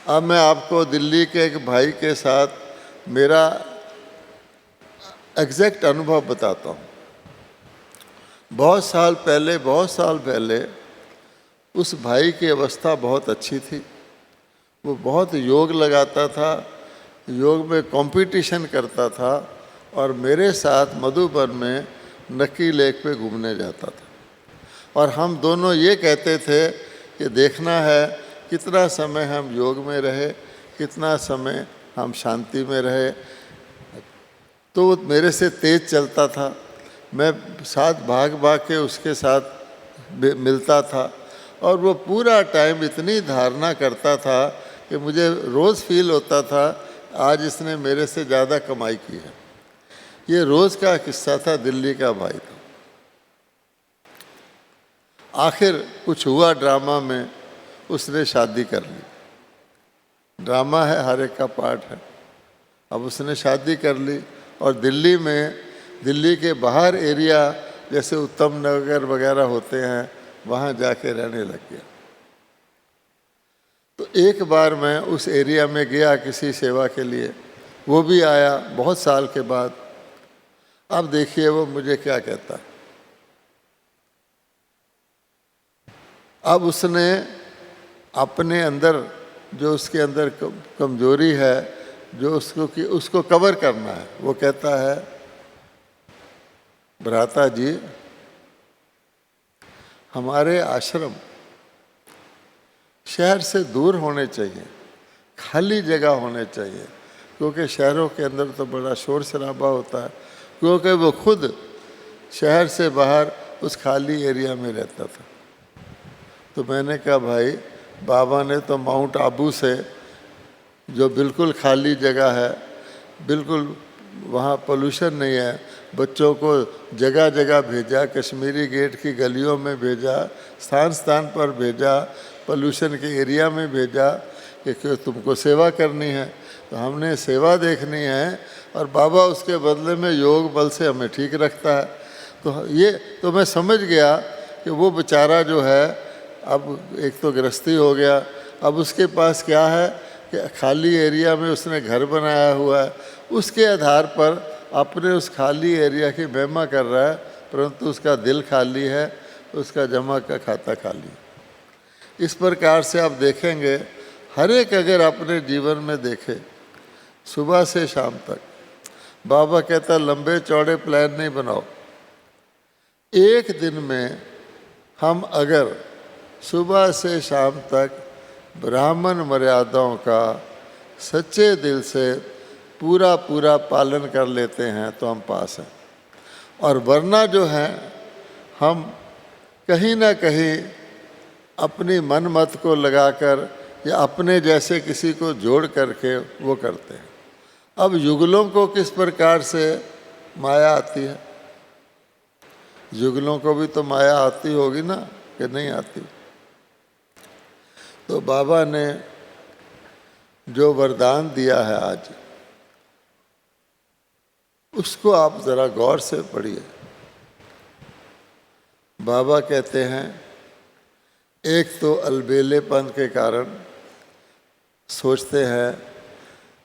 अब मैं आपको दिल्ली के एक भाई के साथ मेरा एग्जैक्ट अनुभव बताता हूँ। बहुत साल पहले उस भाई की अवस्था बहुत अच्छी थी, वो बहुत योग लगाता था, योग में कंपटीशन करता था, और मेरे साथ मधुबन में नक्की लेक पे घूमने जाता था। और हम दोनों ये कहते थे कि देखना है कितना समय हम योग में रहे, कितना समय हम शांति में रहे। तो वो मेरे से तेज़ चलता था, मैं साथ भाग भाग के उसके साथ मिलता था, और वो पूरा टाइम इतनी धारणा करता था कि मुझे रोज़ फील होता था आज इसने मेरे से ज़्यादा कमाई की है। ये रोज़ का किस्सा था, दिल्ली का भाई था। आखिर कुछ हुआ ड्रामा में, उसने शादी कर ली। ड्रामा है, हर एक का पार्ट है। अब उसने शादी कर ली और दिल्ली में, दिल्ली के बाहर एरिया जैसे उत्तम नगर वगैरह होते हैं, वहाँ जाके रहने लग गया। तो एक बार मैं उस एरिया में गया किसी सेवा के लिए, वो भी आया बहुत साल के बाद। अब देखिए वो मुझे क्या कहता है। अब उसने अपने अंदर जो उसके अंदर कमजोरी है, जो उसको कवर करना है, वो कहता है भ्राता जी, हमारे आश्रम शहर से दूर होने चाहिए, खाली जगह होने चाहिए, क्योंकि शहरों के अंदर तो बड़ा शोर शराबा होता है, क्योंकि वो खुद शहर से बाहर उस खाली एरिया में रहता था। तो मैंने कहा भाई, बाबा ने तो माउंट आबू से, जो बिल्कुल खाली जगह है, बिल्कुल वहाँ पोल्यूशन नहीं है, बच्चों को जगह जगह भेजा, कश्मीरी गेट की गलियों में भेजा, स्थान स्थान पर भेजा, पोल्यूशन के एरिया में भेजा कि तुमको सेवा करनी है। तो हमने सेवा देखनी है, और बाबा उसके बदले में योग बल से हमें ठीक रखता है। तो मैं समझ गया कि वो बेचारा जो है, अब एक तो गृहस्थी हो गया, अब उसके पास क्या है कि खाली एरिया में उसने घर बनाया हुआ है, उसके आधार पर अपने उस खाली एरिया की महिमा कर रहा है, परंतु उसका दिल खाली है, उसका जमा का खाता खाली है। इस प्रकार से आप देखेंगे, हर एक अगर अपने जीवन में देखे, सुबह से शाम तक, बाबा कहता लंबे चौड़े प्लान नहीं बनाओ। एक दिन में हम अगर सुबह से शाम तक ब्राह्मण मर्यादाओं का सच्चे दिल से पूरा पूरा पालन कर लेते हैं तो हम पास हैं। और वरना जो है, हम कहीं ना कहीं अपनी मन मत को लगाकर या अपने जैसे किसी को जोड़ करके वो करते हैं। अब युगलों को किस प्रकार से माया आती है? युगलों को भी तो माया आती होगी ना, कि नहीं आती? तो बाबा ने जो वरदान दिया है आज, उसको आप ज़रा गौर से पढ़िए। बाबा कहते हैं एक तो अलबेलेपन के कारण सोचते हैं,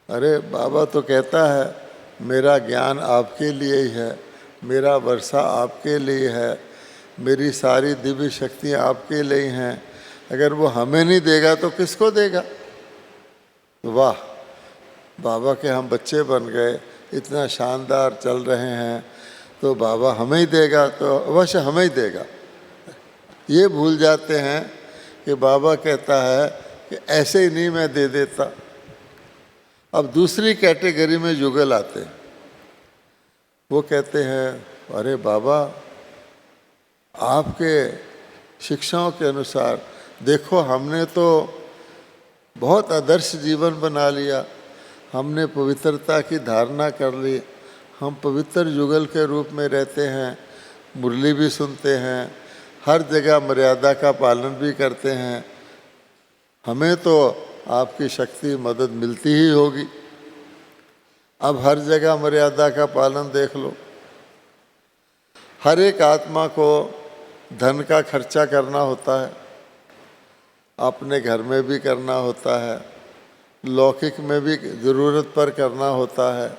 अरे बाबा तो कहता है मेरा ज्ञान आपके लिए ही है, मेरा वर्षा आपके लिए है, मेरी सारी दिव्य शक्तियाँ आपके लिए ही हैं, अगर वो हमें नहीं देगा तो किसको देगा। वाह, बाबा के हम बच्चे बन गए, इतना शानदार चल रहे हैं, तो बाबा हमें ही देगा, तो अवश्य हमें ही देगा। ये भूल जाते हैं कि बाबा कहता है कि ऐसे ही नहीं मैं दे देता। अब दूसरी कैटेगरी में युगल आते हैं, वो कहते हैं अरे बाबा आपके शिक्षाओं के अनुसार देखो हमने तो बहुत आदर्श जीवन बना लिया, हमने पवित्रता की धारणा कर ली, हम पवित्र युगल के रूप में रहते हैं, मुरली भी सुनते हैं, हर जगह मर्यादा का पालन भी करते हैं, हमें तो आपकी शक्ति मदद मिलती ही होगी। अब हर जगह मर्यादा का पालन देख लो। हर एक आत्मा को धन का खर्चा करना होता है, अपने घर में भी करना होता है, लौकिक में भी ज़रूरत पर करना होता है,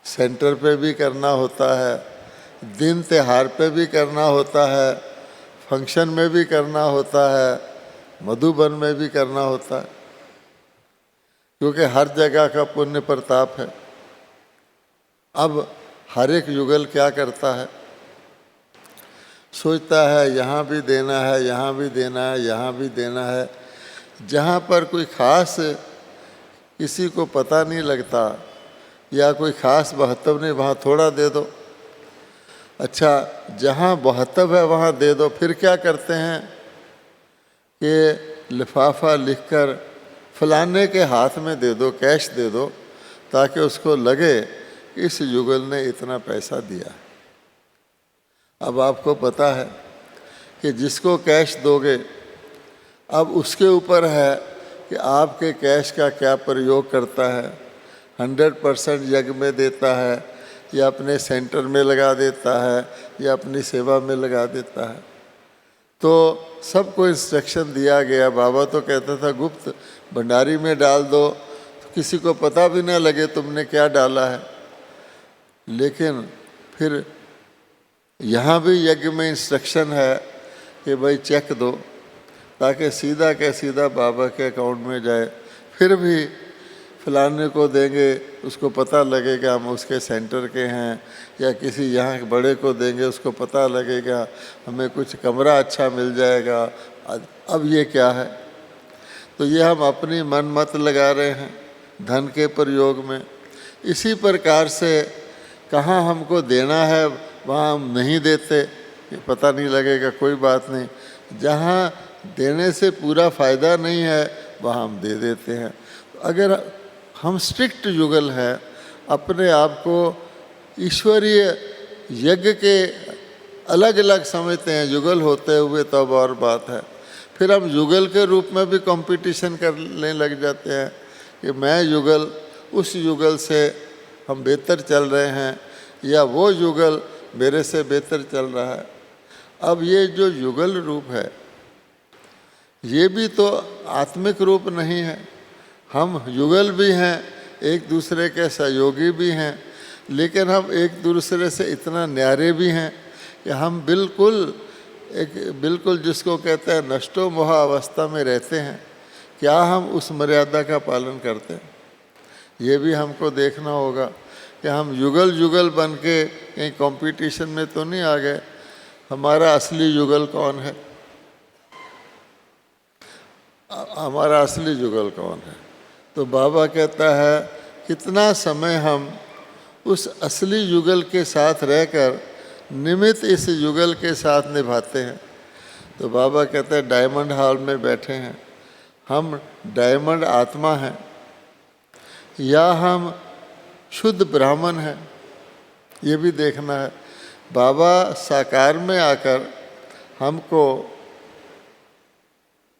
सेंटर पे भी करना होता है, दिन त्योहार पे भी करना होता है, फंक्शन में भी करना होता है, मधुबन में भी करना होता है, क्योंकि हर जगह का पुण्य प्रताप है। अब हर एक युगल क्या करता है, सोचता है यहाँ भी देना है, यहाँ भी देना है, यहाँ भी देना है। जहाँ पर कोई खास किसी को पता नहीं लगता या कोई खास महत्व नहीं, वहाँ थोड़ा दे दो। अच्छा, जहाँ महत्व है वहाँ दे दो। फिर क्या करते हैं कि लिफाफा लिखकर फलाने के हाथ में दे दो, कैश दे दो, ताकि उसको लगे इस युगल ने इतना पैसा दिया। अब आपको पता है कि जिसको कैश दोगे, अब उसके ऊपर है कि आपके कैश का क्या प्रयोग करता है। 100% यज्ञ में देता है या अपने सेंटर में लगा देता है या अपनी सेवा में लगा देता है। तो सबको इंस्ट्रक्शन दिया गया। बाबा तो कहता था गुप्त भंडारी में डाल दो, तो किसी को पता भी ना लगे तुमने क्या डाला है। लेकिन फिर यहाँ भी यज्ञ में इंस्ट्रक्शन है कि भाई चेक दो, ताकि सीधा के सीधा बाबा के अकाउंट में जाए। फिर भी फलाने को देंगे, उसको पता लगेगा हम उसके सेंटर के हैं, या किसी यहाँ के बड़े को देंगे, उसको पता लगेगा हमें कुछ कमरा अच्छा मिल जाएगा। अब ये क्या है? तो ये हम अपनी मन मत लगा रहे हैं धन के प्रयोग में। इसी प्रकार से कहाँ हमको देना है वहाँ हम नहीं देते, ये पता नहीं लगेगा, कोई बात नहीं। जहाँ देने से पूरा फ़ायदा नहीं है वहाँ हम दे देते हैं। अगर हम स्ट्रिक्ट युगल हैं, अपने आप को ईश्वरीय यज्ञ के अलग अलग समझते हैं युगल होते हुए, तब और बात है। फिर हम युगल के रूप में भी कंपटीशन करने लग जाते हैं कि मैं युगल, उस युगल से हम बेहतर चल रहे हैं, या वो युगल मेरे से बेहतर चल रहा है। अब ये जो युगल रूप है, ये भी तो आत्मिक रूप नहीं है। हम युगल भी हैं, एक दूसरे के सहयोगी भी हैं, लेकिन हम एक दूसरे से इतना न्यारे भी हैं कि हम बिल्कुल जिसको कहते हैं नष्टो मोहा अवस्था में रहते हैं। क्या हम उस मर्यादा का पालन करते हैं? ये भी हमको देखना होगा कि हम युगल बन के कहीं कंपटीशन में तो नहीं आ गए। हमारा असली युगल कौन है? हमारा असली युगल कौन है? तो बाबा कहता है कितना समय हम उस असली युगल के साथ रहकर निमित्त इस युगल के साथ निभाते हैं। तो बाबा कहते हैं डायमंड हॉल में बैठे हैं, हम डायमंड आत्मा हैं या हम शुद्ध ब्राह्मण हैं, ये भी देखना है। बाबा साकार में आकर हमको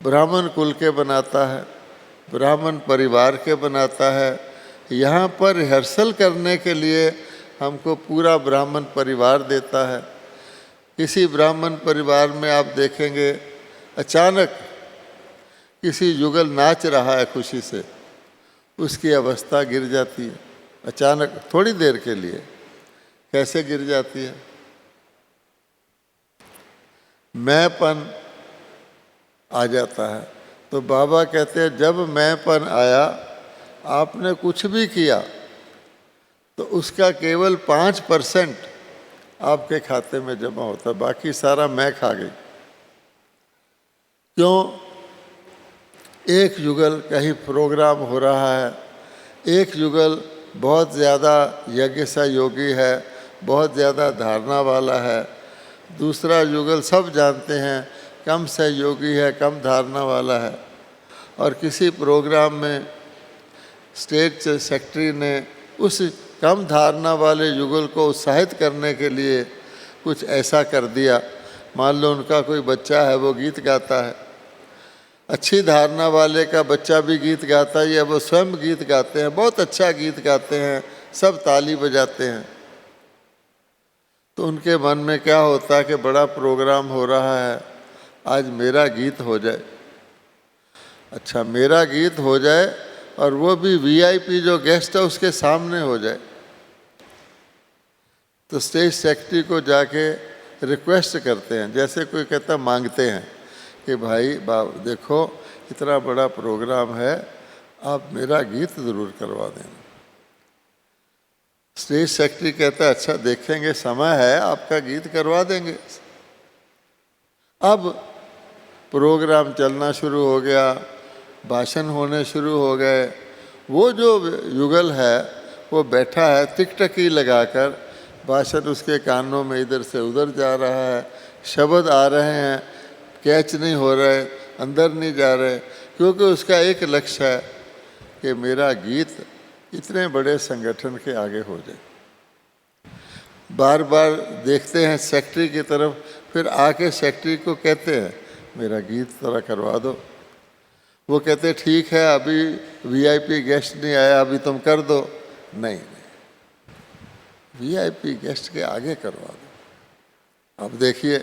ब्राह्मण कुल के बनाता है, ब्राह्मण परिवार के बनाता है। यहाँ पर रिहर्सल करने के लिए हमको पूरा ब्राह्मण परिवार देता है। किसी ब्राह्मण परिवार में आप देखेंगे अचानक किसी युगल नाच रहा है खुशी से, उसकी अवस्था गिर जाती है अचानक, थोड़ी देर के लिए। कैसे गिर जाती है? मैंपन आ जाता है। तो बाबा कहते हैं जब मैंपन आया, आपने कुछ भी किया तो उसका केवल 5% आपके खाते में जमा होता है, बाकी सारा मैं खा गई। क्यों? एक युगल कहीं प्रोग्राम हो रहा है, एक युगल बहुत ज़्यादा यज्ञ सा योगी है, बहुत ज़्यादा धारणा वाला है, दूसरा युगल सब जानते हैं कम सहयोगी है, कम धारणा वाला है। और किसी प्रोग्राम में स्टेट सेक्रेटरी ने उस कम धारणा वाले युगल को उत्साहित करने के लिए कुछ ऐसा कर दिया। मान लो उनका कोई बच्चा है, वो गीत गाता है, अच्छी धारणा वाले का बच्चा भी गीत गाता है या वो स्वयं गीत गाते हैं, बहुत अच्छा गीत गाते हैं, सब ताली बजाते हैं। तो उनके मन में क्या होता है कि बड़ा प्रोग्राम हो रहा है, आज मेरा गीत हो जाए। अच्छा, मेरा गीत हो जाए और वो भी वीआईपी जो गेस्ट है उसके सामने हो जाए। तो स्टेज सेक्रेटरी को जाके रिक्वेस्ट करते हैं, जैसे कोई कहता मांगते हैं कि भाई देखो इतना बड़ा प्रोग्राम है, आप मेरा गीत ज़रूर करवा देना। स्टेज सेक्रेटरी कहता है अच्छा देखेंगे, समय है, आपका गीत करवा देंगे। अब प्रोग्राम चलना शुरू हो गया, भाषण होने शुरू हो गए। वो जो युगल है वो बैठा है टिकटकी लगाकर, भाषण उसके कानों में इधर से उधर जा रहा है, शब्द आ रहे हैं, कैच नहीं हो रहे, अंदर नहीं जा रहे, क्योंकि उसका एक लक्ष्य है कि मेरा गीत इतने बड़े संगठन के आगे हो जाए। बार बार देखते हैं सेक्रेटरी की तरफ, फिर आके सेक्रेटरी को कहते हैं मेरा गीत थोड़ा करवा दो। वो कहते ठीक है, अभी वीआईपी गेस्ट नहीं आया, अभी तुम कर दो। नहीं, वीआईपी गेस्ट के आगे करवा दो। अब देखिए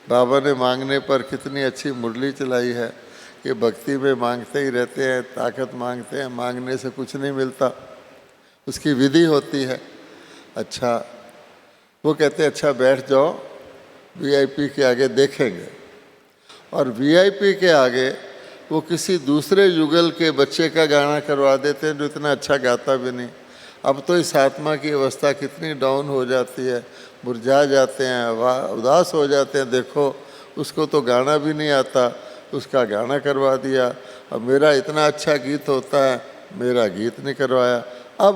बाबा ने मांगने पर कितनी अच्छी मुरली चलाई है कि भक्ति में मांगते ही रहते हैं, ताकत मांगते हैं, मांगने से कुछ नहीं मिलता, उसकी विधि होती है। अच्छा, वो कहते हैं अच्छा बैठ जाओ, वीआईपी के आगे देखेंगे। और वीआईपी के आगे वो किसी दूसरे युगल के बच्चे का गाना करवा देते हैं जो इतना अच्छा गाता भी नहीं। अब तो इस आत्मा की अवस्था कितनी डाउन हो जाती है, मुरझा जाते हैं, उदास हो जाते हैं। देखो उसको तो गाना भी नहीं आता, उसका गाना करवा दिया। अब मेरा इतना अच्छा गीत होता है, मेरा गीत नहीं करवाया। अब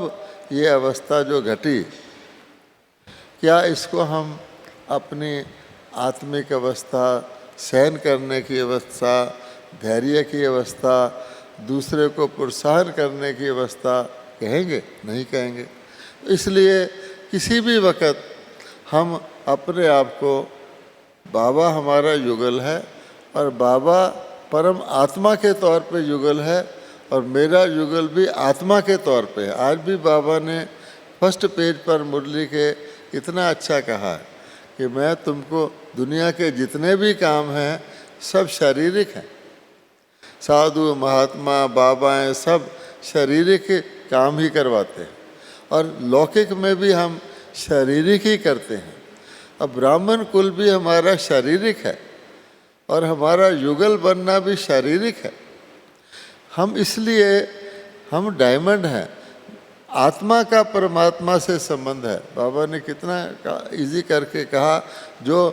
ये अवस्था जो घटी, क्या इसको हम अपनी आत्मिक अवस्था, सहन करने की अवस्था, धैर्य की अवस्था, दूसरे को प्रोत्साहन करने की अवस्था कहेंगे? नहीं कहेंगे। इसलिए किसी भी वक्त हम अपने आप को, बाबा हमारा युगल है और बाबा परम आत्मा के तौर पे युगल है और मेरा युगल भी आत्मा के तौर पे है। आज भी बाबा ने फर्स्ट पेज पर मुरली के इतना अच्छा कहा है कि मैं तुमको दुनिया के जितने भी काम हैं सब शारीरिक हैं। साधु महात्मा बाबाएं सब शारीरिक काम ही करवाते हैं और लौकिक में भी हम शारीरिक ही करते हैं। अब ब्राह्मण कुल भी हमारा शारीरिक है और हमारा युगल बनना भी शारीरिक है। हम इसलिए हम डायमंड हैं, आत्मा का परमात्मा से संबंध है। बाबा ने कितना इजी करके कहा, जो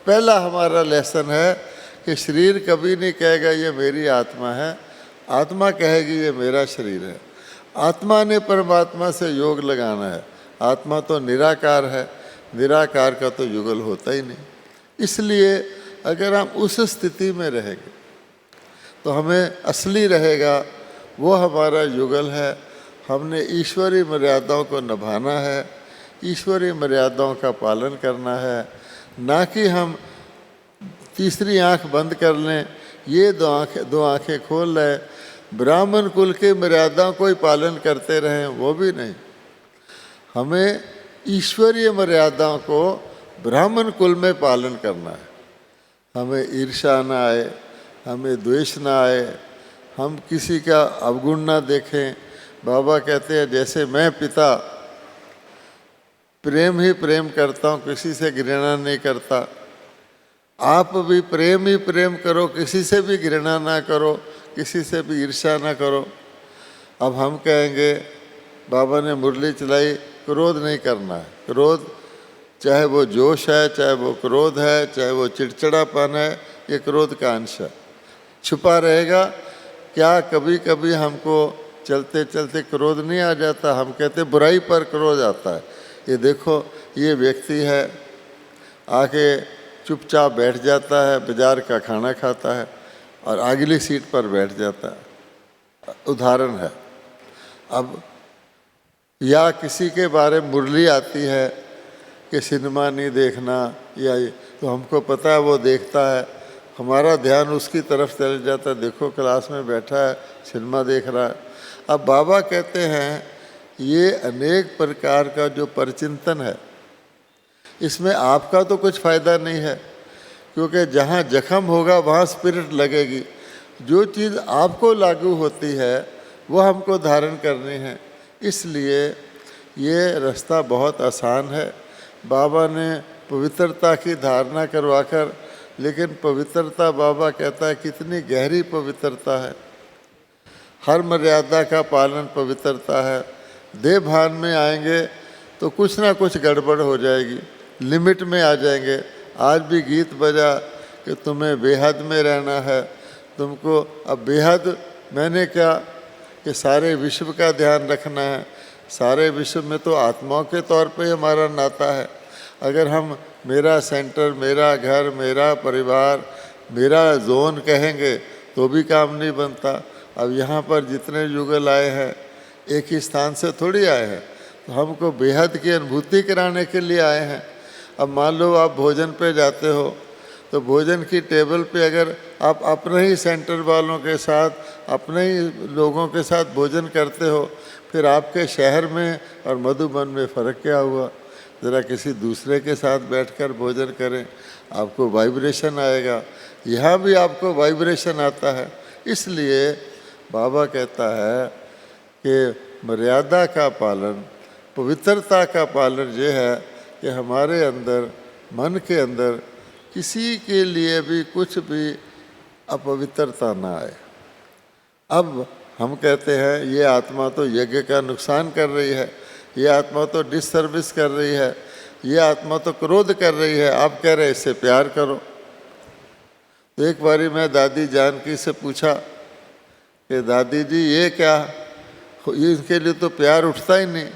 पहला हमारा लेसन है कि शरीर कभी नहीं कहेगा ये मेरी आत्मा है, आत्मा कहेगी ये मेरा शरीर है। आत्मा ने परमात्मा से योग लगाना है। आत्मा तो निराकार है, निराकार का तो युगल होता ही नहीं। इसलिए अगर हम उस स्थिति में रहेंगे तो हमें असली रहेगा वो हमारा युगल है। हमने ईश्वरीय मर्यादाओं को निभाना है, ईश्वरीय मर्यादाओं का पालन करना है, ना कि हम तीसरी आंख बंद कर लें, ये दो आंखें खोल लें, ब्राह्मण कुल की मर्यादाओं को ही पालन करते रहें, वो भी नहीं। हमें ईश्वरीय मर्यादाओं को ब्राह्मण कुल में पालन करना है। हमें ईर्ष्या ना आए, हमें द्वेष ना आए, हम किसी का अवगुण ना देखें। बाबा कहते हैं जैसे मैं पिता प्रेम ही प्रेम करता हूँ, किसी से घृणा नहीं करता, आप भी प्रेम ही प्रेम करो, किसी से भी घृणा ना करो, किसी से भी ईर्ष्या ना करो। अब हम कहेंगे, बाबा ने मुरली चलाई, क्रोध नहीं करना है। क्रोध चाहे वो जोश है, चाहे वो क्रोध है, चाहे वो चिड़चिड़ापन है, ये क्रोध का अंश है, छुपा रहेगा। क्या कभी कभी हमको चलते चलते क्रोध नहीं आ जाता? हम कहते बुराई पर क्रोध आता है। ये देखो, ये व्यक्ति है, आके चुपचाप बैठ जाता है, बाजार का खाना खाता है और अगली सीट पर बैठ जाता है। उदाहरण है। अब या किसी के बारे में मुरली आती है कि सिनेमा नहीं देखना, या तो हमको पता है वो देखता है, हमारा ध्यान उसकी तरफ चल जाता है, देखो क्लास में बैठा है, सिनेमा देख रहा है। अब बाबा कहते हैं ये अनेक प्रकार का जो परचिंतन है, इसमें आपका तो कुछ फ़ायदा नहीं है, क्योंकि जहाँ जख्म होगा वहाँ स्पिरिट लगेगी। जो चीज़ आपको लागू होती है वो हमको धारण करनी है। इसलिए ये रास्ता बहुत आसान है। बाबा ने पवित्रता की धारणा करवाकर, लेकिन पवित्रता बाबा कहता है कितनी गहरी पवित्रता है। हर मर्यादा का पालन पवित्रता है। देह भान में आएंगे तो कुछ ना कुछ गड़बड़ हो जाएगी, लिमिट में आ जाएंगे। आज भी गीत बजा कि तुम्हें बेहद में रहना है, तुमको अब बेहद, मैंने क्या कि सारे विश्व का ध्यान रखना है। सारे विश्व में तो आत्माओं के तौर पे हमारा नाता है। अगर हम मेरा सेंटर, मेरा घर, मेरा परिवार, मेरा जोन कहेंगे तो भी काम नहीं बनता। अब यहाँ पर जितने युगल आए हैं एक ही स्थान से थोड़ी आए हैं, तो हमको बेहद की अनुभूति कराने के लिए आए हैं। अब मान लो आप भोजन पे जाते हो, तो भोजन की टेबल पे अगर आप अपने ही सेंटर वालों के साथ, अपने ही लोगों के साथ भोजन करते हो, फिर आपके शहर में और मधुबन में फ़र्क क्या हुआ? ज़रा किसी दूसरे के साथ बैठकर भोजन करें, आपको वाइब्रेशन आएगा। यहाँ भी आपको वाइब्रेशन आता है। इसलिए बाबा कहता है कि मर्यादा का पालन, पवित्रता का पालन ये है कि हमारे अंदर, मन के अंदर किसी के लिए भी कुछ भी अपवित्रता ना आए। अब हम कहते हैं ये आत्मा तो यज्ञ का नुकसान कर रही है, ये आत्मा तो डिससर्विस कर रही है, ये आत्मा तो क्रोध कर रही है, आप कह रहे इससे प्यार करो। तो एक बारी मैं दादी जानकी से पूछा कि दादी जी ये क्या, इनके लिए तो प्यार उठता ही नहीं।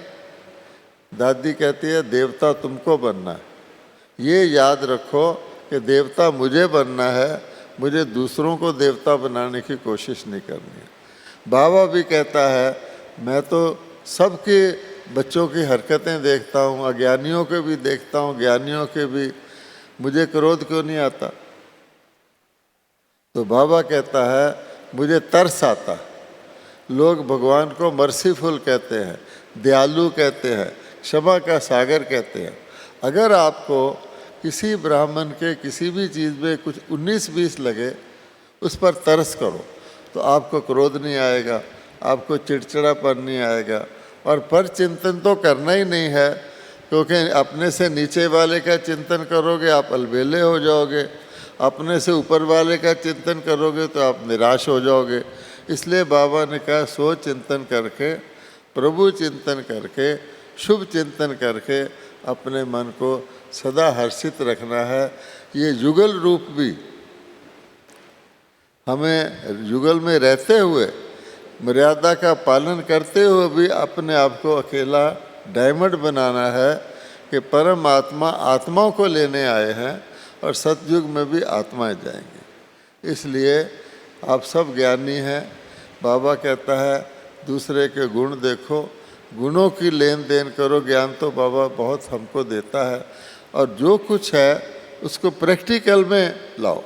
दादी कहती है देवता तुमको बनना है, ये याद रखो कि देवता मुझे बनना है, मुझे दूसरों को देवता बनाने की कोशिश नहीं करनी है। बाबा भी कहता है मैं तो सबके बच्चों की हरकतें देखता हूँ, अज्ञानियों के भी देखता हूँ, ज्ञानियों के भी, मुझे क्रोध क्यों नहीं आता? तो बाबा कहता है मुझे तरस आता। लोग भगवान को मर्सीफुल कहते हैं, दयालु कहते हैं, क्षमा का सागर कहते हैं। अगर आपको किसी ब्राह्मण के किसी भी चीज़ में कुछ 19-20 लगे, उस पर तरस करो, तो आपको क्रोध नहीं आएगा, आपको चिड़चिड़ापन नहीं आएगा। और पर चिंतन तो करना ही नहीं है, क्योंकि अपने से नीचे वाले का चिंतन करोगे आप अलबेले हो जाओगे, अपने से ऊपर वाले का चिंतन करोगे तो आप निराश हो जाओगे। इसलिए बाबा ने कहा सोच चिंतन करके, प्रभु चिंतन करके, शुभ चिंतन करके अपने मन को सदा हर्षित रखना है। ये युगल रूप भी हमें युगल में रहते हुए, मर्यादा का पालन करते हुए भी अपने आप को अकेला डायमंड बनाना है कि परम आत्मा आत्माओं को लेने आए हैं और सतयुग में भी आत्माएं जाएंगी। इसलिए आप सब ज्ञानी हैं। बाबा कहता है दूसरे के गुण देखो, गुणों की लेन देन करो। ज्ञान तो बाबा बहुत हमको देता है, और जो कुछ है उसको प्रैक्टिकल में लाओ,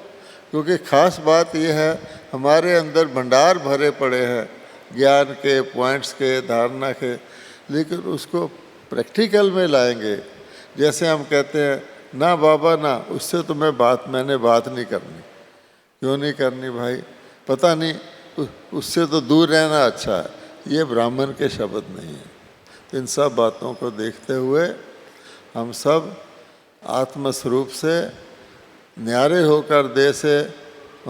क्योंकि ख़ास बात यह है हमारे अंदर भंडार भरे पड़े हैं ज्ञान के, पॉइंट्स के, धारणा के, लेकिन उसको प्रैक्टिकल में लाएंगे। जैसे हम कहते हैं ना बाबा ना, उससे तो मैंने बात नहीं करनी, क्यों नहीं करनी भाई? पता नहीं, उससे तो दूर रहना अच्छा है। ये ब्राह्मण के शब्द नहीं है। तो इन सब बातों को देखते हुए हम सब आत्मस्वरूप से न्यारे होकर दे से,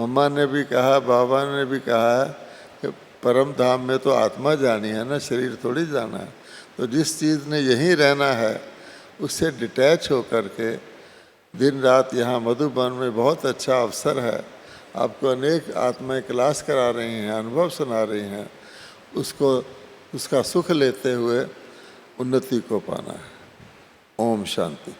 मम्मा ने भी कहा, बाबा ने भी कहा है कि परम धाम में तो आत्मा जानी है ना, शरीर थोड़ी जाना है। तो जिस चीज़ ने यहीं रहना है उससे डिटैच होकर के दिन रात यहाँ मधुबन में बहुत अच्छा अवसर है, आपको अनेक आत्माएं क्लास करा रही हैं, अनुभव सुना रही हैं, उसको उसका सुख लेते हुए उन्नति को पाना है। ओम शांति।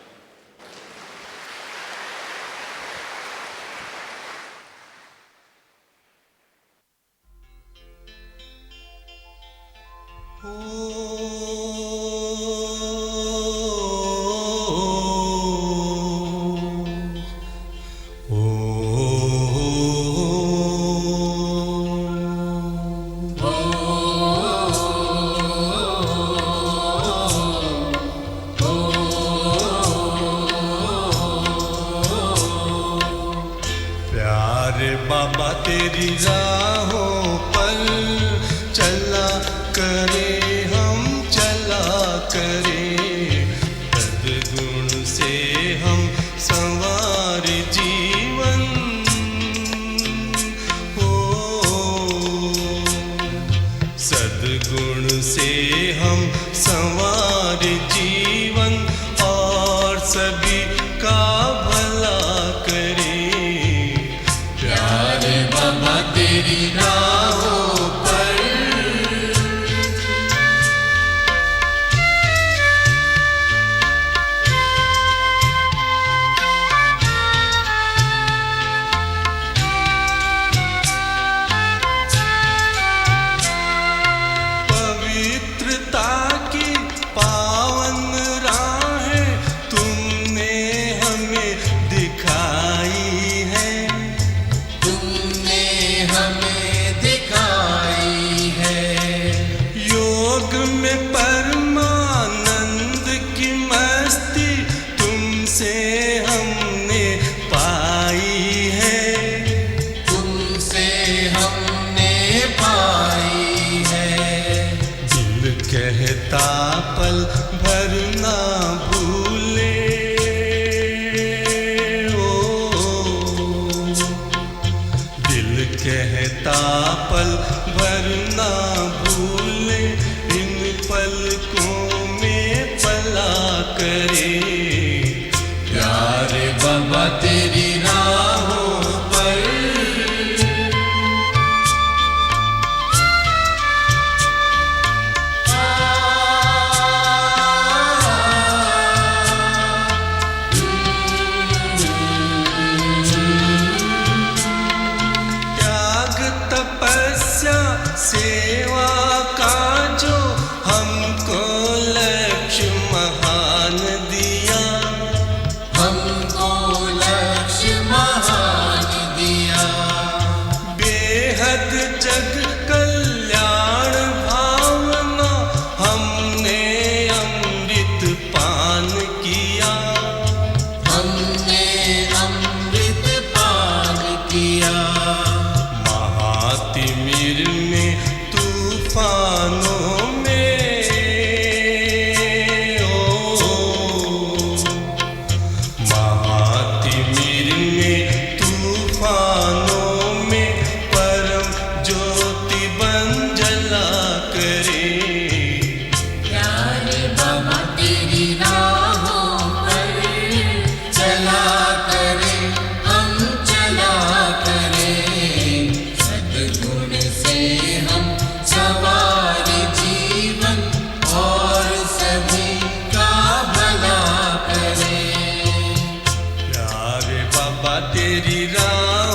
बाबा तेरी राहों पर चला करे, हम चला करे, सद्गुण से हम संवार जीवन हो, सद्गुण से हम संवार जीवन और सभी का भला करे। बाबा तेरी राहों पर पवित्रता की पावन राहें तुमने हमें दिखाई है, हमें दिखाई है। योग में परमानंद की मस्ती तुमसे हमने पाई है, तुमसे हमने पाई है। दिल कहता पल भर ना भूले, कहता पल भर ना भूले, इन पलकों में पला करे। प्यारे बाबा तेरी राहों पर सेवा का जो हमको लक्ष्य महान दिया, हमको लक्ष्य महान दिया। बेहद जग कल्याण भावना हमने अमृत पान किया, हमने अमृत पान किया। महातिमिर में तूफानों में महातिमिर में तूफानों में परम ज्योति बन जला करे। प्यारे बाबा तेरी राहों पर चला करे, हम चला करे, सद्गुण से हम सवार जीवन और सभी का भला करे। प्यारे बाबा तेरी राह